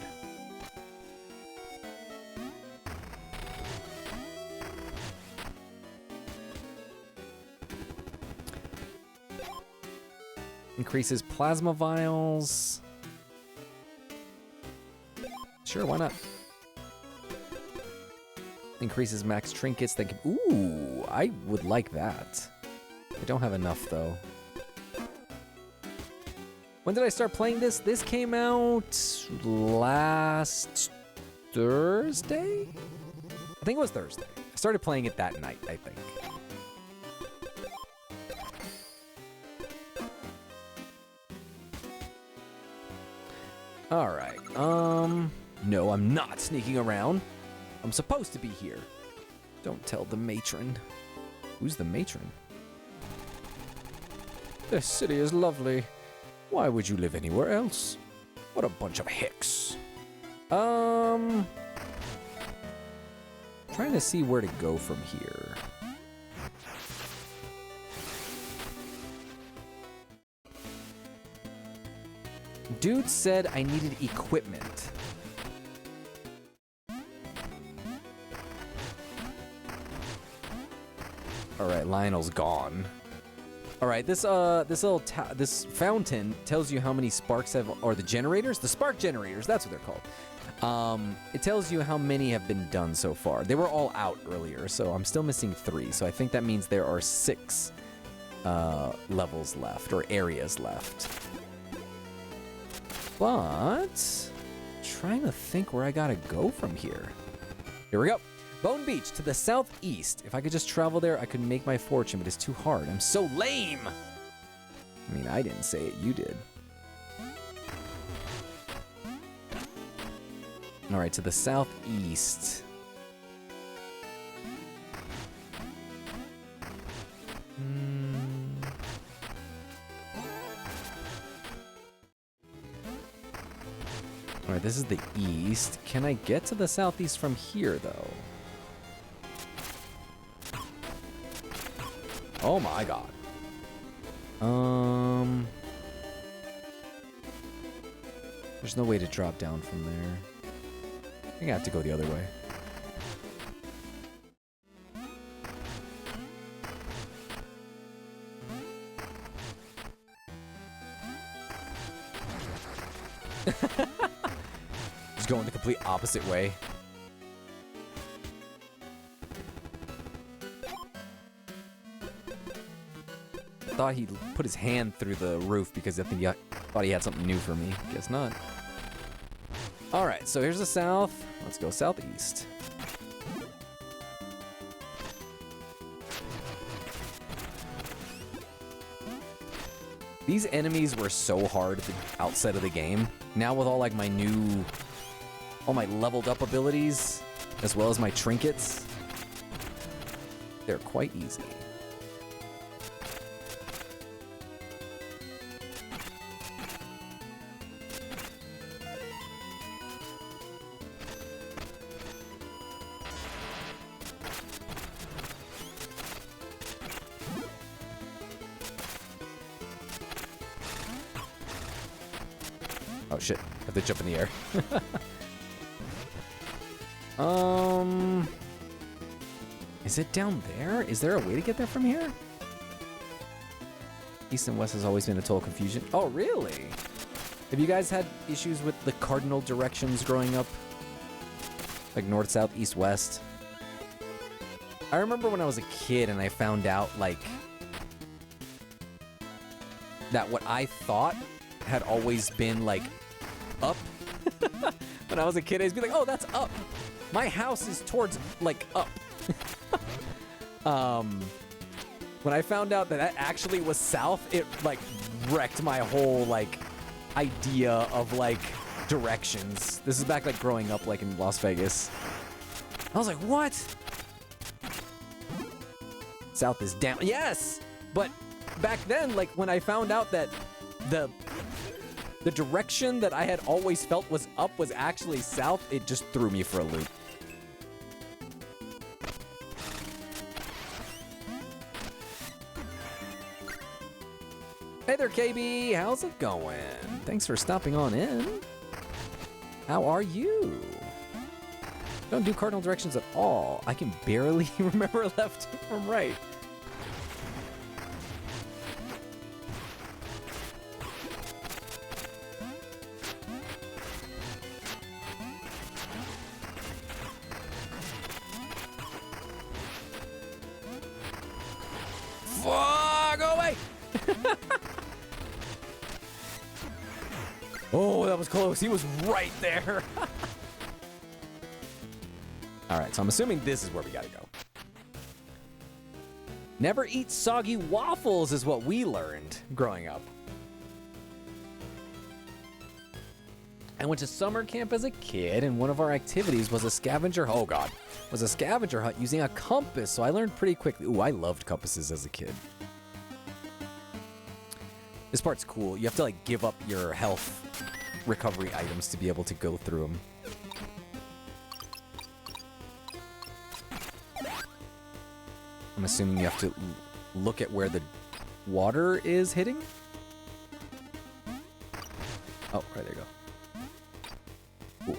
Increases plasma vials. Sure, why not? Increases max trinkets that can... Ooh, I would like that. I don't have enough, though. When did I start playing this? This came out last Thursday? I think it was Thursday. I started playing it that night, I think. All right. No, I'm not sneaking around. I'm supposed to be here. Don't tell the matron. Who's the matron? This city is lovely. Why would you live anywhere else? What a bunch of hicks. Trying to see where to go from here. Dude said I needed equipment. All right, Lionel's gone. All right, this fountain tells you how many sparks have, or the generators, the spark generators. That's what they're called. It tells you how many have been done so far. They were all out earlier, so I'm still missing 3. So I think that means there are 6 levels left or areas left. But trying to think where I gotta go from here. Here we go. Bone Beach to the southeast. If I could just travel there, I could make my fortune, but it's too hard. I'm so lame. I mean, I didn't say it, you did. All right, to the southeast. All right, this is the east. Can I get to the southeast from here, though? Oh my god. There's no way to drop down from there. I think I have to go the other way. Just going the complete opposite way. Thought he'd put his hand through the roof because I think he thought he had something new for me. Guess not. All right, so here's the south. Let's go southeast. These enemies were so hard at the outset of the game. Now with all like my new, all my leveled up abilities, as well as my trinkets, they're quite easy. Oh shit, I have to jump in the air. Is it down there? Is there a way to get there from here? East and west has always been a total confusion. Oh, really? Have you guys had issues with the cardinal directions growing up? Like north, south, east, west? I remember when I was a kid and I found out, like, that what I thought had always been, like, up. When I was a kid, I'd be like, oh, that's up. My house is towards, like, up. When I found out that that actually was south, it, like, wrecked my whole, like, idea of, like, directions. This is back, like, growing up, like, in Las Vegas. I was like, what? South is down. Yes! But back then, like, when I found out that the direction that I had always felt was up was actually south, it just threw me for a loop. Hey there, KB. How's it going? Thanks for stopping on in. How are you? Don't do cardinal directions at all. I can barely remember left from right. Oh, that was close. He was right there. All right, so I'm assuming this is where we gotta go. Never eat soggy waffles is what we learned growing up. I went to summer camp as a kid, and one of our activities was a scavenger. Oh God, was a scavenger hunt using a compass. So I learned pretty quickly. Ooh, I loved compasses as a kid. This part's cool. You have to like give up your health recovery items to be able to go through them. I'm assuming you have to look at where the water is hitting. Oh, right, there you go. Cool.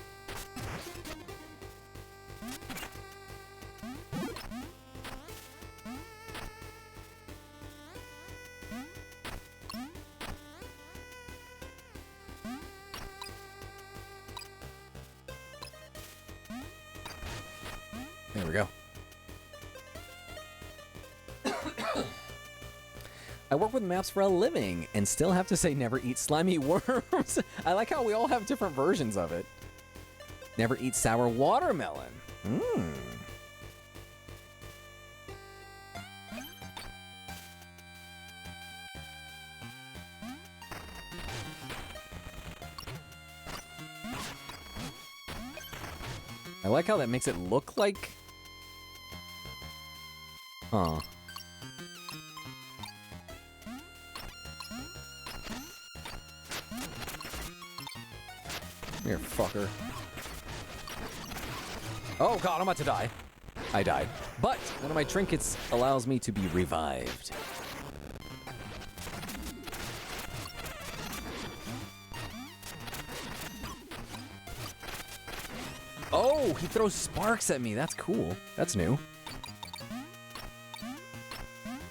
There we go. I work with maps for a living and still have to say never eat slimy worms. I like how we all have different versions of it. Never eat sour watermelon. I like how that makes it look like... Huh. Here, fucker. Oh God, I'm about to die. I died. But one of my trinkets allows me to be revived. Oh, he throws sparks at me. That's cool. That's new.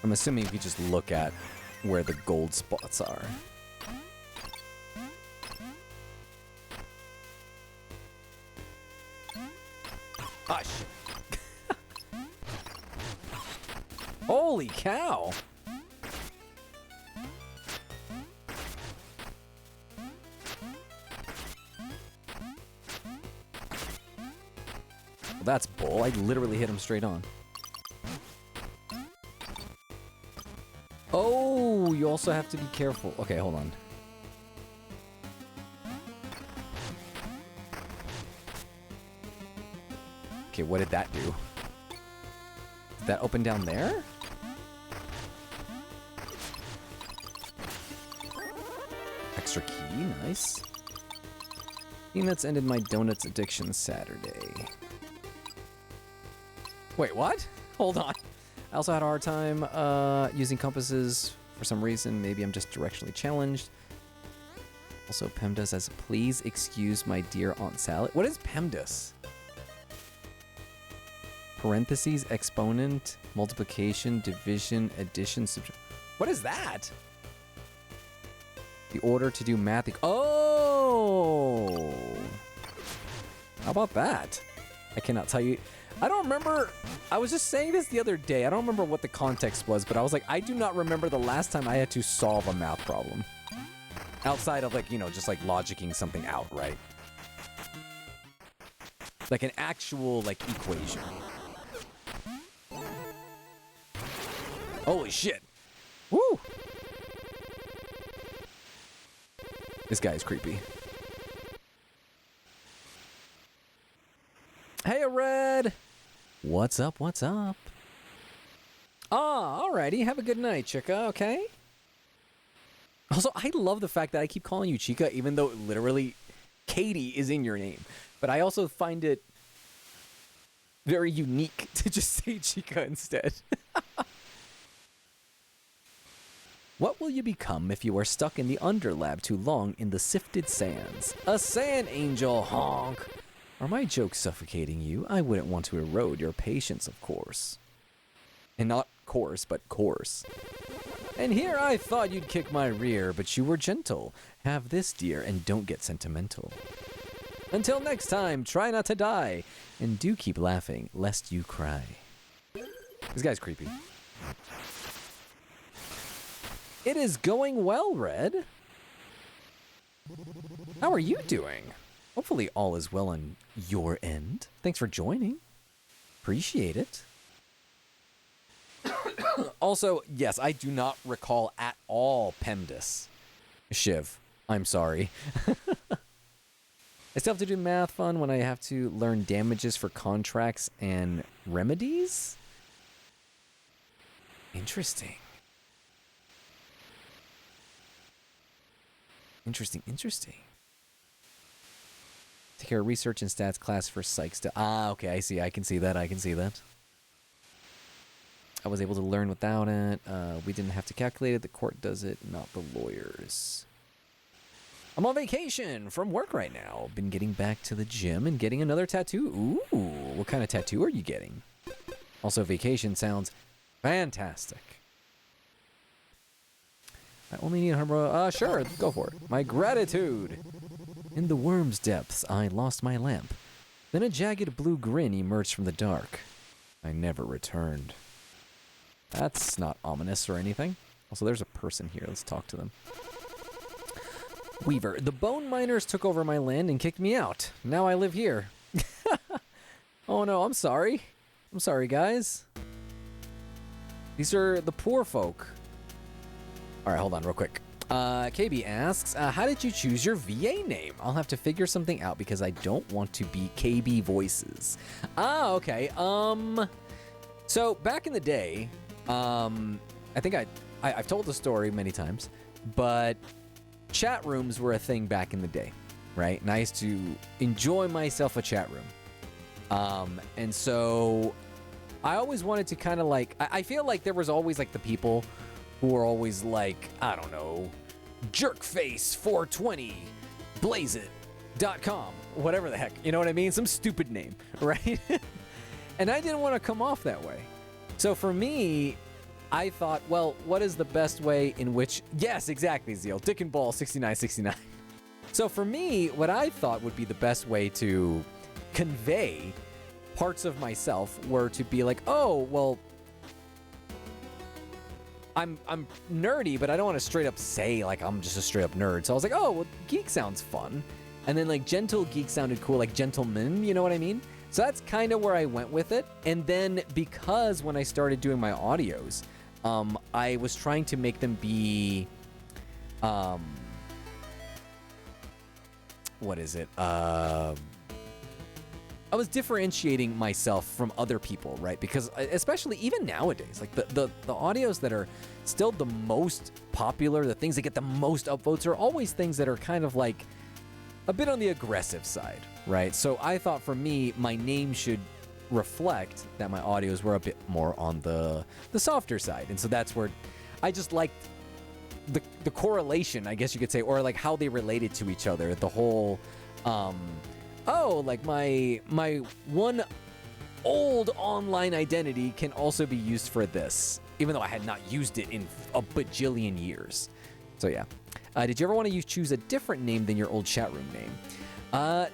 I'm assuming if you just look at where the gold spots are. Hush. Holy cow. Well, that's bull. I literally hit him straight on. Oh, you also have to be careful. Okay, hold on. Okay, what did that do? Did that open down there? Extra key, nice. Peanuts ended my donuts addiction Saturday. Wait, what? Hold on. I also had a hard time using compasses for some reason. Maybe I'm just directionally challenged. Also, PEMDAS says, please excuse my dear Aunt Sally. What is PEMDAS? Parentheses, exponent, multiplication, division, addition, subtraction. What is that? The order to do math. Oh! How about that? I cannot tell you. I don't remember. I was just saying this the other day. I don't remember what the context was, but I was like, I do not remember the last time I had to solve a math problem. Outside of like, you know, just like logicking something out, right? Like an actual like equation. Holy shit. Woo! This guy is creepy. Hey, Red! What's up, what's up? Ah, alrighty. Have a good night, Chica, okay? Also, I love the fact that I keep calling you Chica, even though literally Katie is in your name. But I also find it very unique to just say Chica instead. What will you become if you are stuck in the underlab too long in the sifted sands? A sand angel, honk! Are my jokes suffocating you? I wouldn't want to erode your patience, of course. And not course, but course. And here I thought you'd kick my rear, but you were gentle. Have this, dear, and don't get sentimental. Until next time, try not to die. And do keep laughing, lest you cry. This guy's creepy. It is going well, Red. How are you doing? Hopefully all is well on your end. Thanks for joining. Appreciate it. Also, yes, I do not recall at all PEMDAS. Shiv, I'm sorry. I still have to do math fun when I have to learn damages for contracts and remedies? Interesting. Interesting. Take care of research and stats class for psych stuff. Ah, okay, I see. I can see that. I was able to learn without it. We didn't have to calculate it. The court does it, not the lawyers. I'm on vacation from work right now. Been getting back to the gym and getting another tattoo. Ooh, what kind of tattoo are you getting? Also, vacation sounds fantastic. I only need 100. Sure, go for it. My gratitude. In the worm's depths, I lost my lamp. Then a jagged blue grin emerged from the dark. I never returned. That's not ominous or anything. Also, there's a person here. Let's talk to them. Weaver, the bone miners took over my land and kicked me out. Now I live here. Oh no, I'm sorry. I'm sorry, guys. These are the poor folk. All right, hold on real quick. KB asks, how did you choose your VA name? I'll have to figure something out because I don't want to be KB Voices. Ah, okay. So back in the day, I think I've told the story many times, but chat rooms were a thing back in the day, right? And I used to enjoy myself a chat room. And so I always wanted to kind of like, I feel like there was always like the people who were always like, I don't know, jerkface420, blazeit.com, whatever the heck, you know what I mean? Some stupid name, right? And I didn't want to come off that way. So for me, I thought, well, what is the best way in which... Yes, exactly, Zeal. Dick and Ball 6969. So for me, what I thought would be the best way to convey parts of myself were to be like, oh, well, I'm nerdy, but I don't want to straight up say, like, I'm just a straight up nerd. So I was like, oh, well, geek sounds fun. And then, like, gentle geek sounded cool, like gentleman, you know what I mean? So that's kind of where I went with it. And then because when I started doing my audios... I was trying to make them be, what is it? I was differentiating myself from other people, right? Because especially even nowadays, like the audios that are still the most popular, the things that get the most upvotes are always things that are kind of like a bit on the aggressive side, right? So I thought for me, my name should reflect that my audios were a bit more on the softer side. And so that's where I just liked the correlation, I guess you could say, or like how they related to each other. The whole, like my one old online identity can also be used for this, even though I had not used it in a bajillion years. So yeah. Did you ever want to choose a different name than your old chat room name?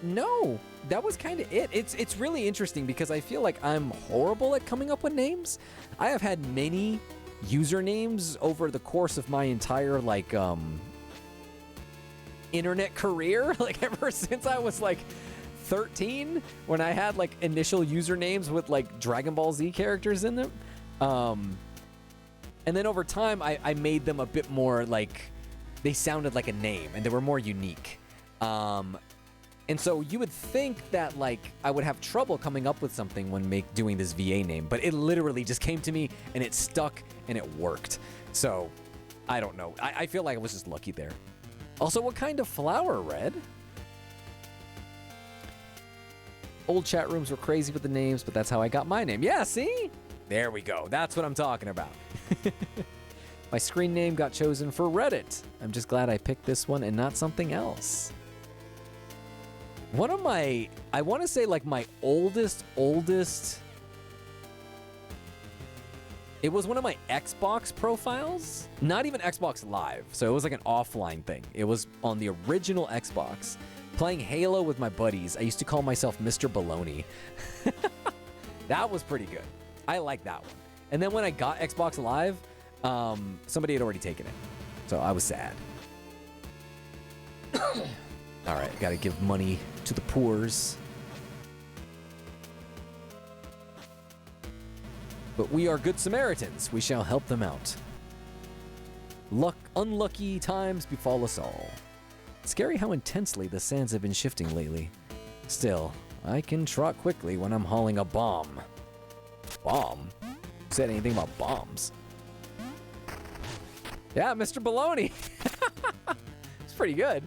No. That was kind of it. It's really interesting because I feel like I'm horrible at coming up with names. I have had many usernames over the course of my entire like internet career, like ever since I was like 13 when I had like initial usernames with like Dragon Ball Z characters in them. And then over time I made them a bit more like they sounded like a name and they were more unique. And so you would think that like I would have trouble coming up with something when doing this VA name, but it literally just came to me and it stuck and it worked. So I don't know. I feel like I was just lucky there. Also, what kind of flower, Red? Old chat rooms were crazy with the names, but that's how I got my name. Yeah, see? There we go. That's what I'm talking about. My screen name got chosen for Reddit. I'm just glad I picked this one and not something else. One of my, I want to say like my oldest, it was one of my Xbox profiles, not even Xbox Live. So it was like an offline thing. It was on the original Xbox, playing Halo with my buddies. I used to call myself Mr. Baloney. That was pretty good. I like that one. And then when I got Xbox Live, somebody had already taken it. So I was sad. Alright, gotta give money to the poors. But we are good Samaritans. We shall help them out. Unlucky times befall us all. It's scary how intensely the sands have been shifting lately. Still, I can trot quickly when I'm hauling a bomb. Bomb? Who said anything about bombs? Yeah, Mr. Baloney. It's pretty good.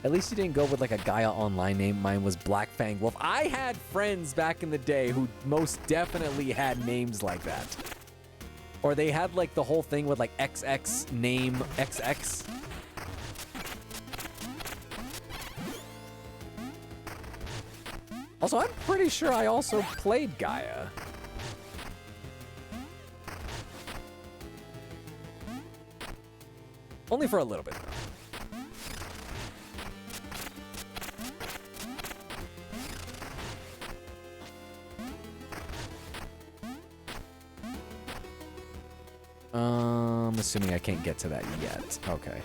At least you didn't go with like a Gaia Online name. Mine was Black Fang Wolf. I had friends back in the day who most definitely had names like that. Or they had like the whole thing with like XX name XX. Also, I'm pretty sure I also played Gaia. Only for a little bit, though. I'm assuming I can't get to that yet. Okay.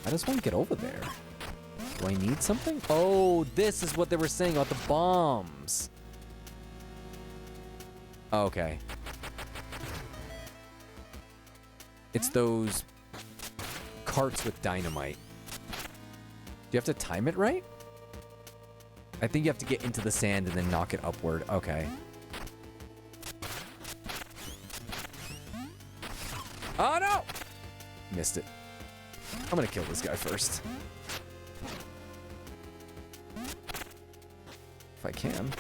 I just want to get over there. Do I need something? Oh, this is what they were saying about the bombs. Okay. It's those carts with dynamite. Do you have to time it right? I think you have to get into the sand and then knock it upward. Okay. Oh, no! Missed it. I'm gonna kill this guy first. If I can.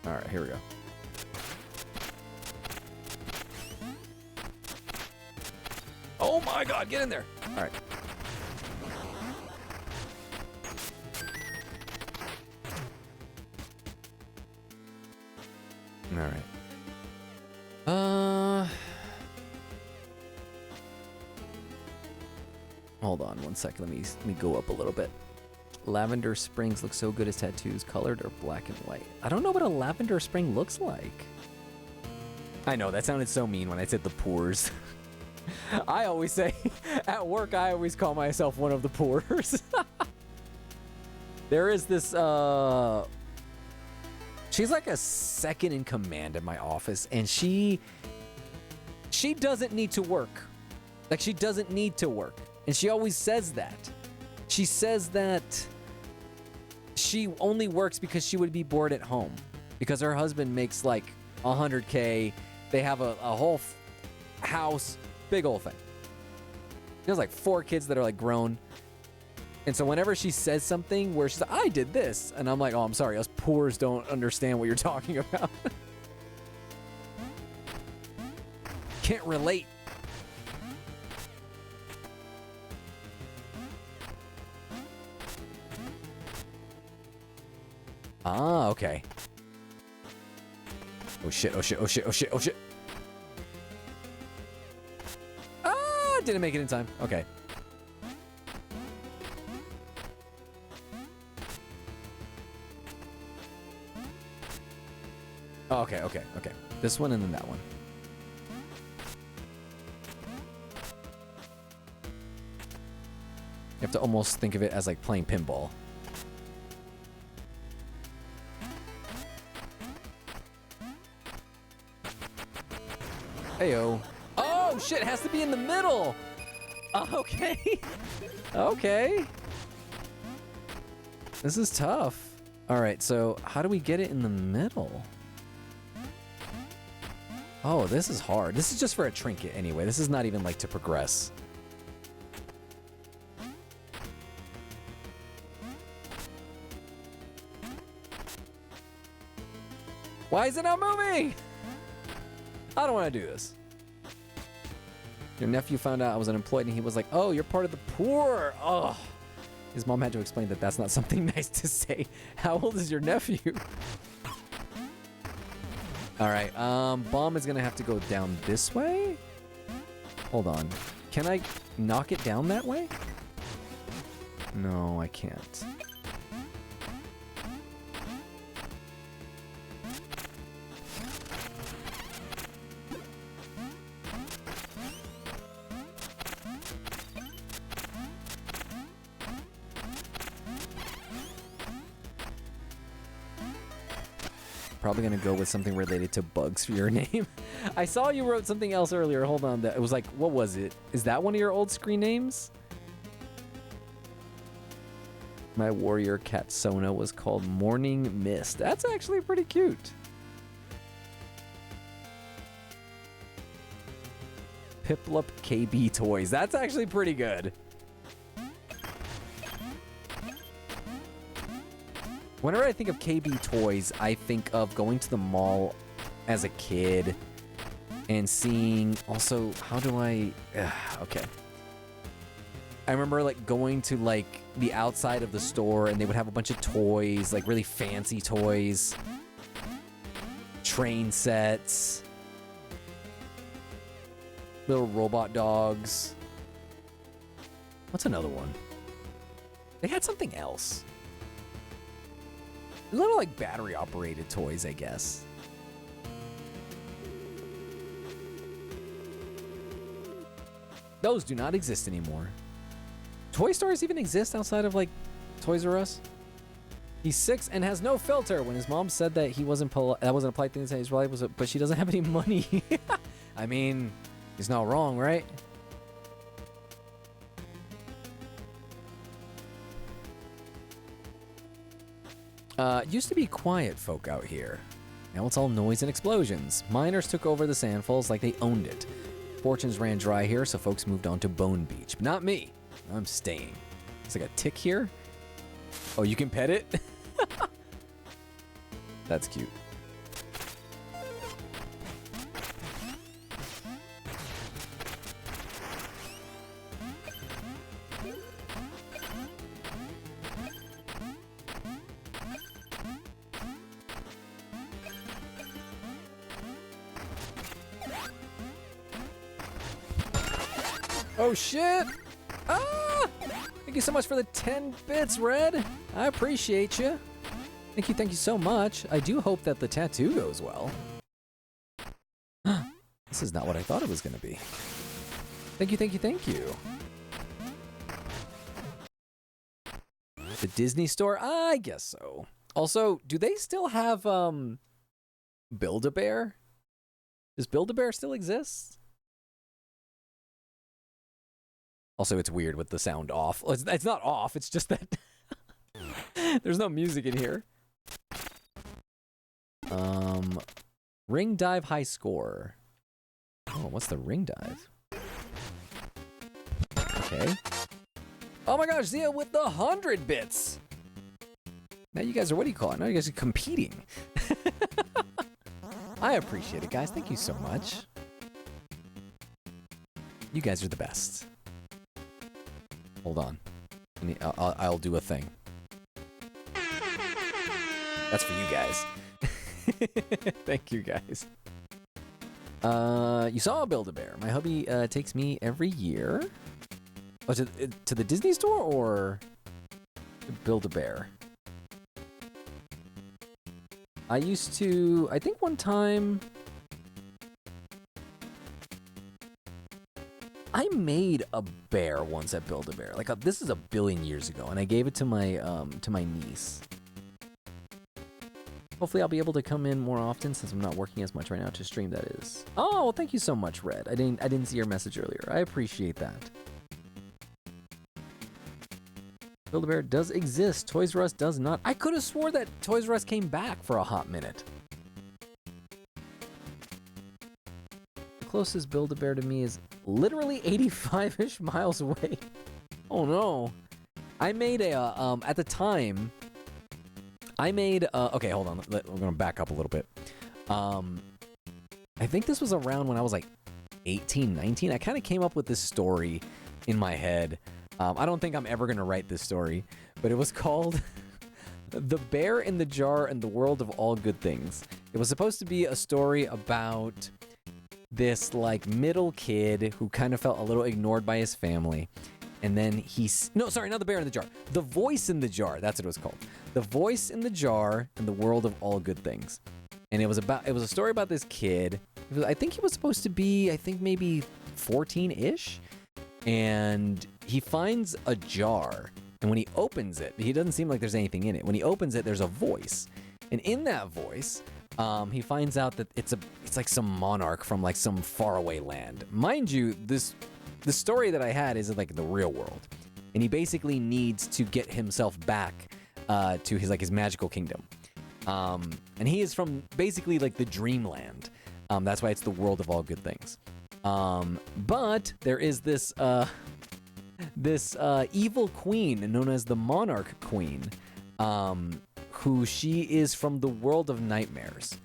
Alright, here we go. Oh my god, get in there! Alright. Alright. Hold on one second. Let me go up a little bit. Lavender springs look so good as tattoos, colored or black and white. I don't know what a lavender spring looks like. I know, that sounded so mean when I said the poors. I always say, at work, I always call myself one of the poors. There is this, she's like a second in command at my office, and she doesn't need to work. Like, she doesn't need to work. And she always says that. She says that she only works because she would be bored at home. Because her husband makes like $100K. They have a whole house, big old thing. She has like 4 kids that are like grown. And so whenever she says something where she's like, I did this. And I'm like, oh, I'm sorry. Us poors don't understand what you're talking about. Can't relate. Ah, okay. Oh shit, oh shit, oh shit, oh shit, oh shit. Ah, didn't make it in time. Okay. Oh, okay, okay, okay. This one and then that one. You have to almost think of it as like playing pinball. Heyo. Oh, shit, it has to be in the middle. Okay. Okay. This is tough. All right, so how do we get it in the middle? Oh, this is hard. This is just for a trinket anyway. This is not even like to progress. Why is it not moving? I don't want to do this. Your nephew found out I was unemployed and he was like, oh, you're part of the poor. Oh. His mom had to explain that that's not something nice to say. How old is your nephew? All right, bomb is gonna have to go down this way. Hold on. Can I knock it down that way? No, I can't. Probably gonna go with something related to bugs for your name. I saw you wrote something else earlier. Hold on. It was like, what was it? Is that one of your old screen names? My warrior cat Sona was called Morning Mist. That's actually pretty cute. Piplup KB Toys. That's actually pretty good. Whenever I think of KB Toys, I think of going to the mall as a kid and seeing also, how do I, okay. I remember like going to like the outside of the store and they would have a bunch of toys, like really fancy toys, train sets, little robot dogs. What's another one? They had something else. Little like battery operated toys, I guess. Those do not exist anymore. Toy stores even exist outside of like Toys R Us? He's 6 and has no filter. When his mom said that he wasn't that wasn't a polite thing to say, he's right, but she doesn't have any money. I mean, he's not wrong, right? Used to be quiet folk out here. Now it's all noise and explosions. Miners took over the sandfalls like they owned it. Fortunes ran dry here, so folks moved on to Bone Beach. But not me. I'm staying. There's like a tick here. Oh, you can pet it? That's cute. Oh shit! Ah! Thank you so much for the 10 bits, Red. I appreciate you. Thank you so much. I do hope that the tattoo goes well. This is not what I thought it was gonna be. Thank you. The Disney store? I guess so. Also, do they still have Build-A-Bear? Does Build-A-Bear still exist? Also, it's weird with the sound off. It's not off, it's just that there's no music in here. Ring dive high score. Oh, what's the ring dive? Okay. Oh my gosh, Zia with the 100 bits. Now you guys are, what do you call it? Now you guys are competing. I appreciate it, guys. Thank you so much. You guys are the best. Hold on. I'll do a thing. That's for you guys. Thank you, guys. You saw Build-A-Bear. My hubby takes me every year. Oh, to the Disney store or Build-A-Bear? I used to, I think one time I made a bear once at Build-A-Bear. Like this is a billion years ago, and I gave it to my niece. Hopefully I'll be able to come in more often since I'm not working as much right now to stream, that is. Oh, well, thank you so much, Red. I didn't see your message earlier. I appreciate that. Build-A-Bear does exist. Toys R Us does not. I could have swore that Toys R Us came back for a hot minute. The closest Build-A-Bear to me is literally 85-ish miles away. Oh no. I made a, at the time, I made, okay, hold on. We're gonna back up a little bit. I think this was around when I was like 18, 19. I kind of came up with this story in my head. I don't think I'm ever gonna write this story, but it was called The Bear in the Jar and the World of All Good Things. It was supposed to be a story about this like middle kid who kind of felt a little ignored by his family. And then no, sorry, not The Bear in the Jar. The Voice in the Jar. That's what it was called. The Voice in the Jar and the World of All Good Things. And it was a story about this kid. I think he was supposed to be, maybe 14-ish. And he finds a jar. And when he opens it, he doesn't seem like there's anything in it. When he opens it, there's a voice. And in that voice, He finds out that it's like some monarch from like some faraway land. Mind you, the story that I had is like the real world, and he basically needs to get himself back to his magical kingdom. And he is from basically like the dreamland. That's why it's the world of all good things. But there is this evil queen known as the Monarch Queen, who she is from the world of nightmares,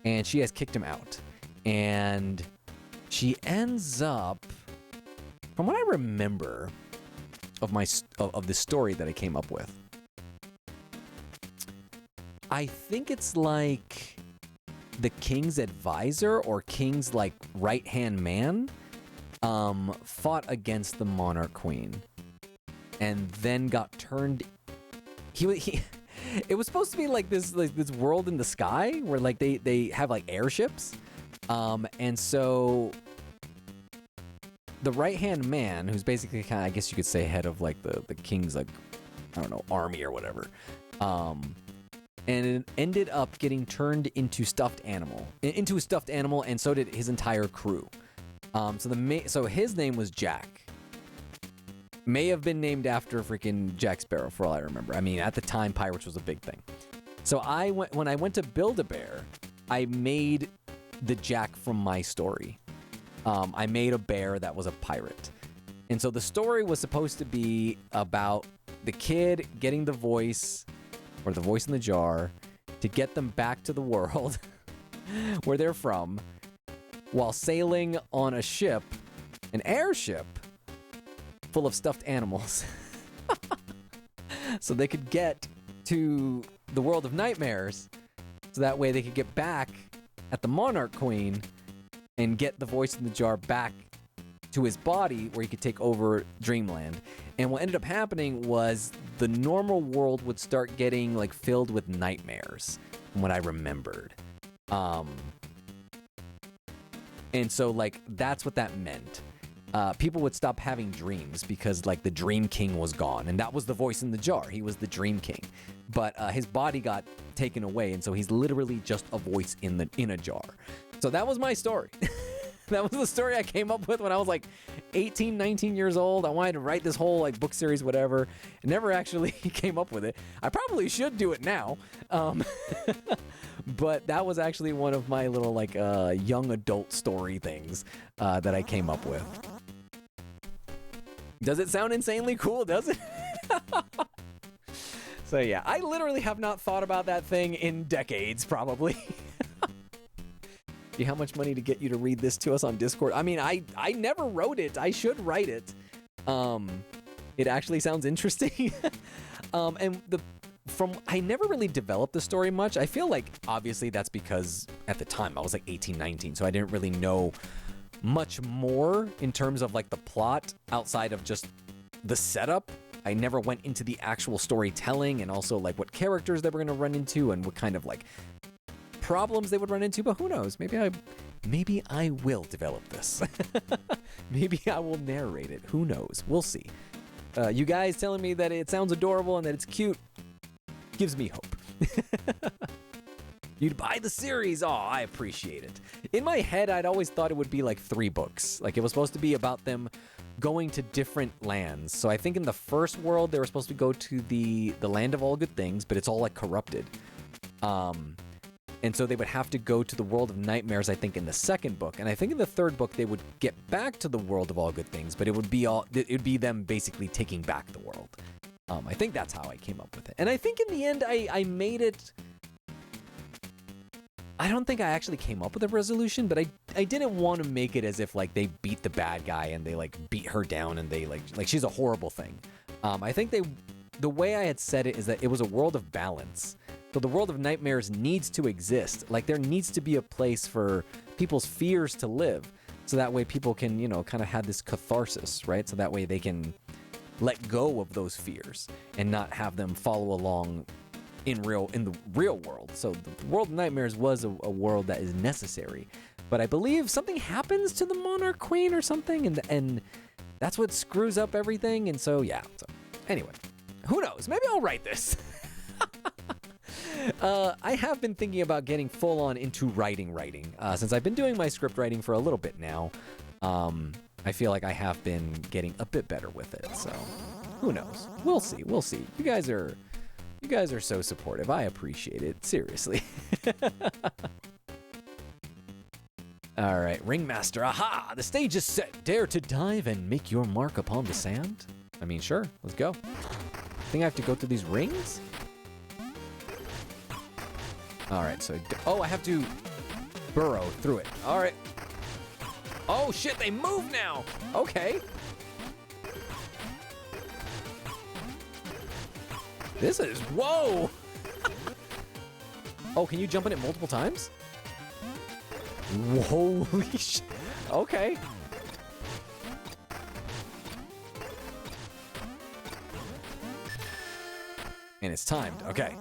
and she has kicked him out. And she ends up, from what I remember of the story that I came up with, I think it's like the king's advisor or king's like right-hand man fought against the Monarch Queen and then got turned. It was supposed to be like this world in the sky where like they have like airships, and so the right-hand man, who's basically kind of, I guess you could say, head of like the king's, like, I don't know, army or whatever, and it ended up getting turned into a stuffed animal, and so did his entire crew. So his name was Jack. May have been named after freaking Jack Sparrow, for all I remember. I mean, at the time, pirates was a big thing. So when I went to Build-A-Bear, I made the Jack from my story. I made a bear that was a pirate. And so the story was supposed to be about the kid getting the voice, or the voice in the jar, to get them back to the world where they're from, while sailing on a ship, an airship, full of stuffed animals. So they could get to the world of nightmares, so that way they could get back at the Monarch Queen and get the voice in the jar back to his body, where he could take over Dreamland. And what ended up happening was the normal world would start getting like filled with nightmares, from what I remembered. And so like that's what that meant. People would stop having dreams because like the Dream King was gone, and that was the voice in the jar. He was the Dream King, but his body got taken away, and so he's literally just a voice in a jar. So that was my story. That was the story I came up with when I was like 18, 19 years old. I wanted to write this whole like book series, whatever. I never actually came up with it. I probably should do it now. But that was actually one of my little like young adult story things that I came up with. Does it sound insanely cool? Does it? So yeah, I literally have not thought about that thing in decades, probably. How much money to get you to read this to us on Discord? I mean, I never wrote it. I should write it. It actually sounds interesting. And I never really developed the story much. I feel like obviously that's because at the time I was like 18, 19, so I didn't really know much more in terms of like the plot outside of just the setup. I never went into the actual storytelling and also like what characters they were going to run into and what kind of like problems they would run into, but who knows? Maybe I will develop this. Maybe I will narrate it. Who knows? We'll see. You guys telling me that it sounds adorable and that it's cute gives me hope. You'd buy the series. Oh, I appreciate it. In my head, I'd always thought it would be like 3 books. Like it was supposed to be about them going to different lands. So I think in the first world, they were supposed to go to the land of all good things, but it's all like corrupted. And so they would have to go to the world of nightmares, I think, in the second book. And I think in the third book, they would get back to the world of all good things, but it would be them basically taking back the world. I think that's how I came up with it. And I think in the end, I made it. I don't think I actually came up with a resolution, but I didn't want to make it as if like they beat the bad guy and they like beat her down and they like she's a horrible thing. I think the way I had said it is that it was a world of balance. So the world of nightmares needs to exist. Like there needs to be a place for people's fears to live. So that way people can, kind of have this catharsis, right? So that way they can let go of those fears and not have them follow along in the real world. So the world of nightmares was a world that is necessary. But I believe something happens to the Monarch Queen or something, and that's what screws up everything. And so, yeah. So anyway, who knows? Maybe I'll write this. I have been thinking about getting full on into writing. Since I've been doing my script writing for a little bit now, I feel like I have been getting a bit better with it. So who knows? We'll see. You guys are so supportive. I appreciate it. Seriously. All right, Ringmaster. Aha! The stage is set. Dare to dive and make your mark upon the sand? I mean, sure. Let's go. I think I have to go through these rings? All right, so... Oh, I have to burrow through it. All right. Oh, shit, they move now. Okay. This is... Whoa! Oh, can you jump in it multiple times? Holy shit. Okay. And it's timed. Okay.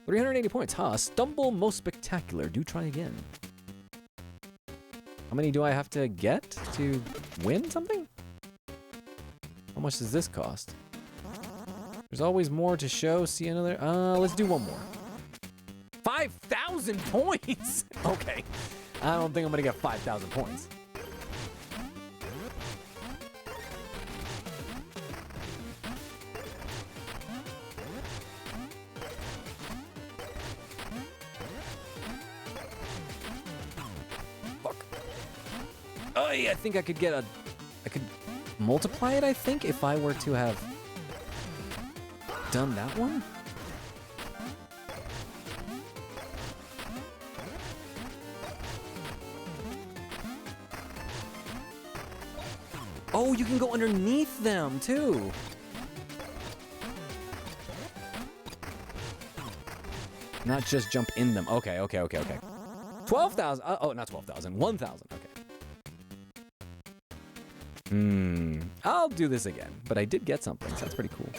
380 points, huh? Stumble most spectacular. Do try again. How many do I have to get to win something? How much does this cost? There's always more to show. See another... let's do one more. 5,000 points? Okay. I don't think I'm gonna get 5,000 points. Fuck. Oh, yeah, I think I could get a... I could multiply it, I think, if I were to have done that one. Oh, you can go underneath them, too. Not just jump in them. Okay. 12,000. Oh, not 12,000. 1,000. Okay. I'll do this again, but I did get something, so that's pretty cool.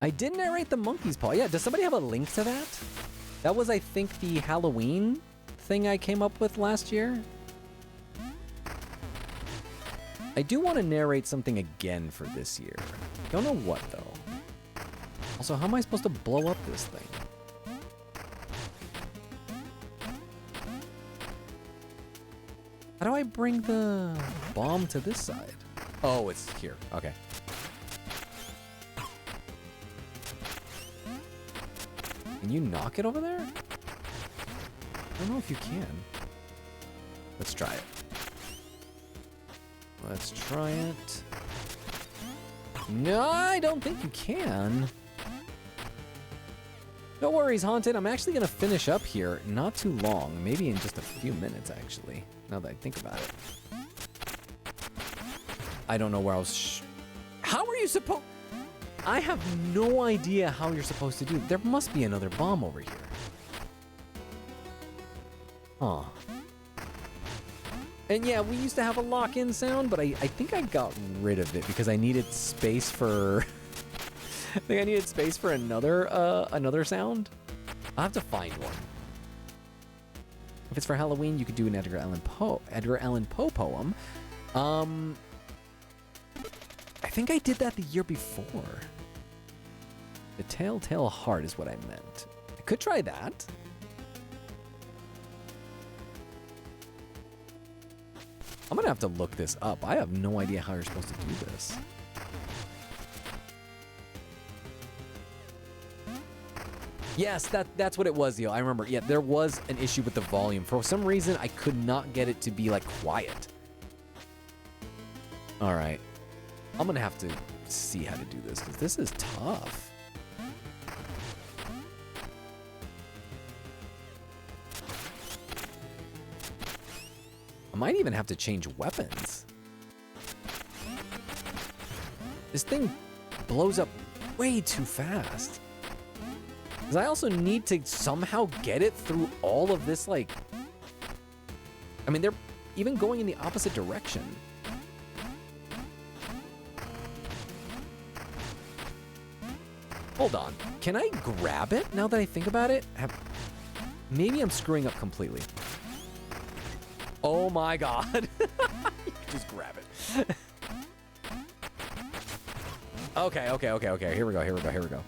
I did narrate the monkey's paw. Yeah, does somebody have a link to that? That was, I think, the Halloween thing I came up with last year. I do want to narrate something again for this year. Don't know what, though. Also, how am I supposed to blow up this thing? How do I bring the bomb to this side? Oh, it's here. Okay. Can you knock it over there? I don't know if you can. Let's try it. Let's try it. No, I don't think you can. No worries, Haunted. I'm actually going to finish up here not too long. Maybe in just a few minutes, actually. Now that I think about it. I don't know where I was... How are you supposed... I have no idea how you're supposed to do it. There must be another bomb over here. Huh. And yeah, we used to have a lock-in sound, but I think I got rid of it because I needed space for... I think I needed space for another sound. I'll have to find one. If it's for Halloween, you could do an Edgar Allan Poe poem. I think I did that the year before. The Telltale Heart is what I meant. I could try that. I'm gonna have to look this up. I have no idea how you're supposed to do this. Yes, that's what it was, Yo. I remember. Yeah, there was an issue with the volume. For some reason, I could not get it to be, like, quiet. All right. I'm gonna have to see how to do this, because this is tough. I might even have to change weapons. This thing blows up way too fast. Because I also need to somehow get it through all of this, like... I mean, they're even going in the opposite direction. Hold on. Can I grab it now that I think about it? Maybe I'm screwing up completely. Oh my god. Just grab it. Okay. Here we go.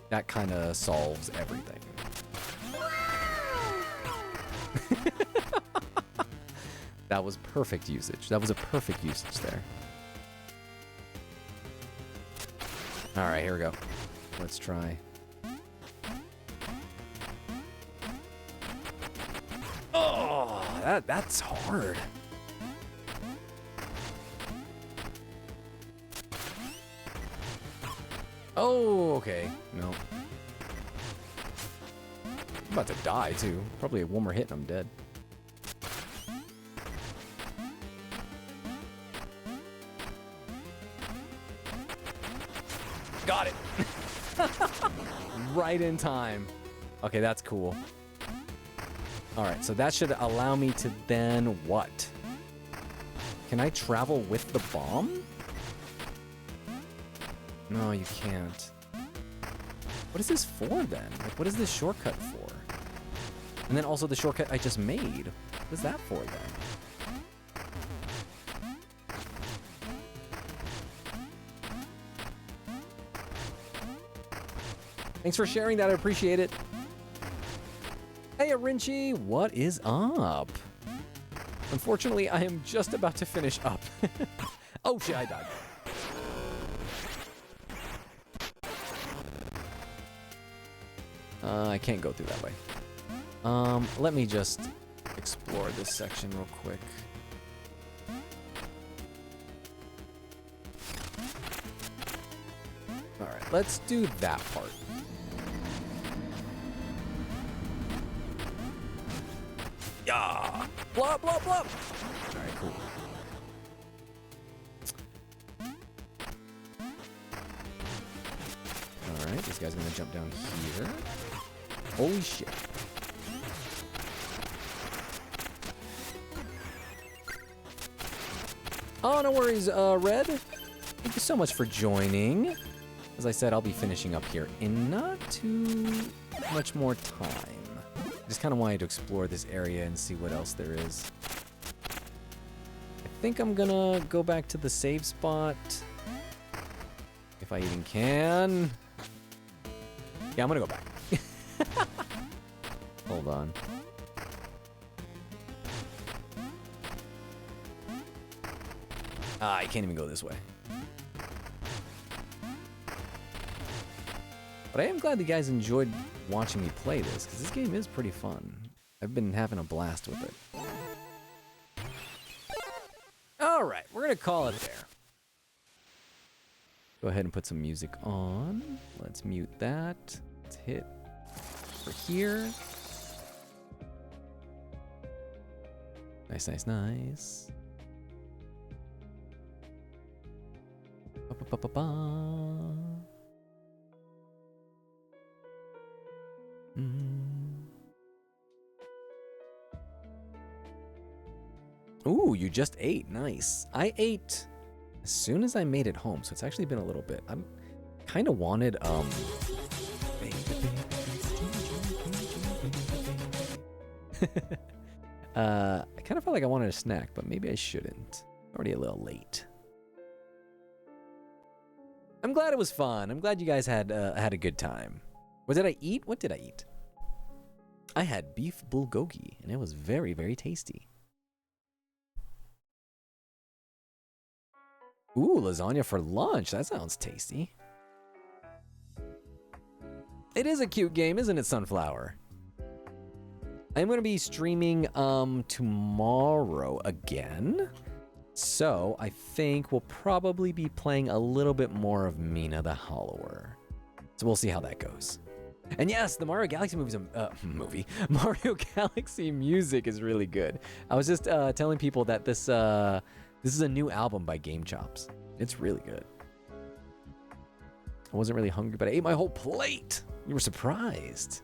That kind of solves everything. That was perfect usage. That was a perfect usage there. All right, here we go. Let's try. Oh, that's hard. Oh, okay. No. I'm about to die, too. Probably one more hit and I'm dead. Got it. Right in time. Okay, that's cool. All right, so that should allow me to then what? Can I travel with the bomb? No, you can't. What is this for then? Like, what is this shortcut for? And then also the shortcut I just made. What is that for then? Thanks for sharing that. I appreciate it. Hey, Arinchi, what is up? Unfortunately, I am just about to finish up. Oh, shit, I died. I can't go through that way. Let me just explore this section real quick. All right, let's do that part. Yeah! Blah, blah, blah! All right, cool. All right, this guy's gonna jump down here. Holy shit. Oh, no worries, Red. Thank you so much for joining. As I said, I'll be finishing up here in not too much more time. I just kind of wanted to explore this area and see what else there is. I think I'm gonna go back to the save spot. If I even can. Yeah, I'm gonna go back. Hold on. I can't even go this way. But I am glad the guys enjoyed watching me play this, because this game is pretty fun. I've been having a blast with it. Alright, we're going to call it there. Go ahead and put some music on. Let's mute that. Let's hit for here. Nice, nice, nice. Ba-ba-ba-ba-ba. Ooh, you just ate. Nice. I ate as soon as I made it home, so it's actually been a little bit. I'm kind of wanted I kind of felt like I wanted a snack, but maybe I shouldn't. Already a little late. I'm glad it was fun. I'm glad you guys had a good time. What did I eat? What did I eat? I had beef bulgogi, and it was very, very tasty. Ooh, lasagna for lunch. That sounds tasty. It is a cute game, isn't it, Sunflower? I'm going to be streaming tomorrow again. So I think we'll probably be playing a little bit more of Mina the Hollower. So we'll see how that goes. And yes, the Mario Galaxy Mario Galaxy music is really good. I was just telling people that this is a new album by Game Chops. It's really good. I wasn't really hungry, but I ate my whole plate. You were surprised.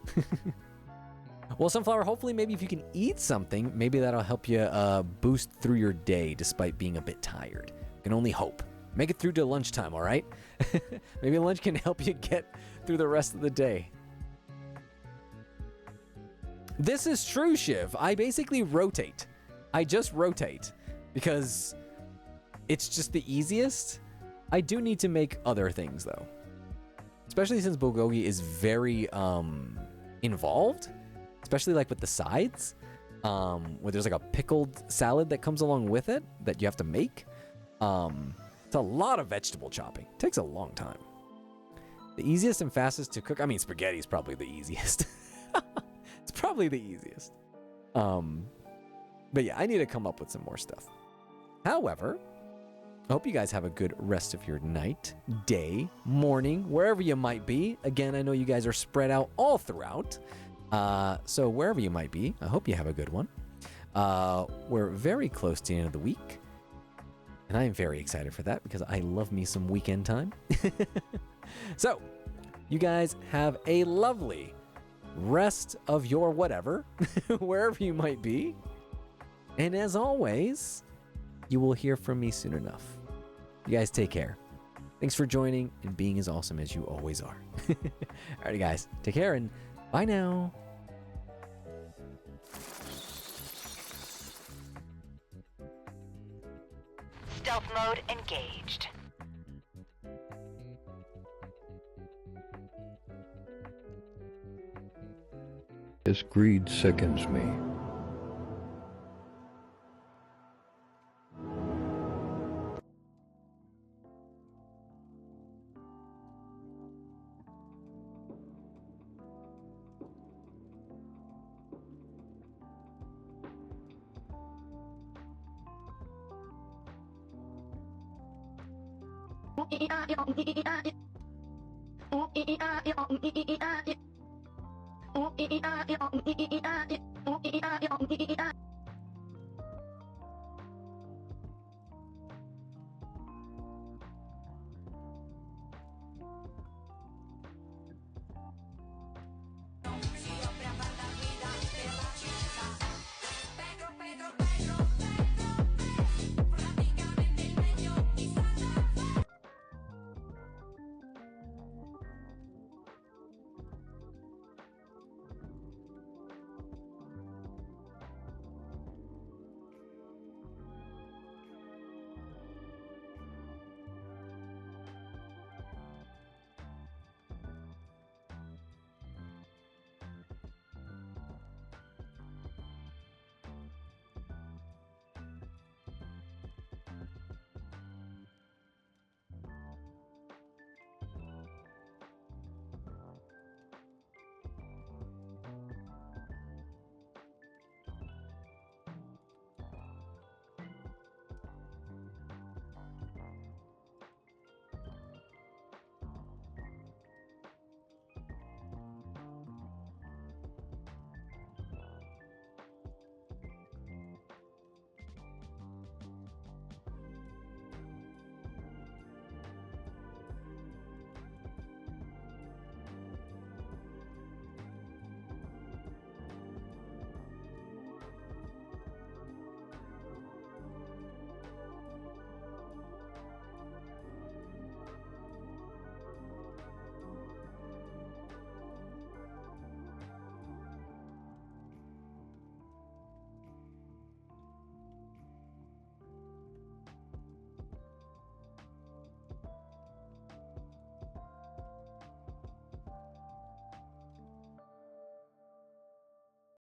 Well, Sunflower, hopefully maybe if you can eat something, maybe that'll help you boost through your day despite being a bit tired. You can only hope. Make it through to lunchtime, all right? Maybe lunch can help you get through the rest of the day. This is true, Shiv. I basically rotate. I just rotate because It's just the easiest. I do need to make other things though. Especially since bulgogi is very involved, especially like with the sides, where there's like a pickled salad that comes along with it that you have to make. It's a lot of vegetable chopping. It takes a long time. The easiest and fastest to cook, I mean, spaghetti is probably the easiest. It's probably the easiest. But yeah, I need to come up with some more stuff. However, I hope you guys have a good rest of your night, day, morning, wherever you might be. Again, I know you guys are spread out all throughout. So wherever you might be, I hope you have a good one. We're very close to the end of the week. And I am very excited for that because I love me some weekend time. So, you guys have a lovely rest of your whatever, wherever you might be. And as always, you will hear from me soon enough. You guys take care. Thanks for joining and being as awesome as you always are. Alrighty, guys, take care and bye now. Stealth mode engaged. This greed sickens me. Oh,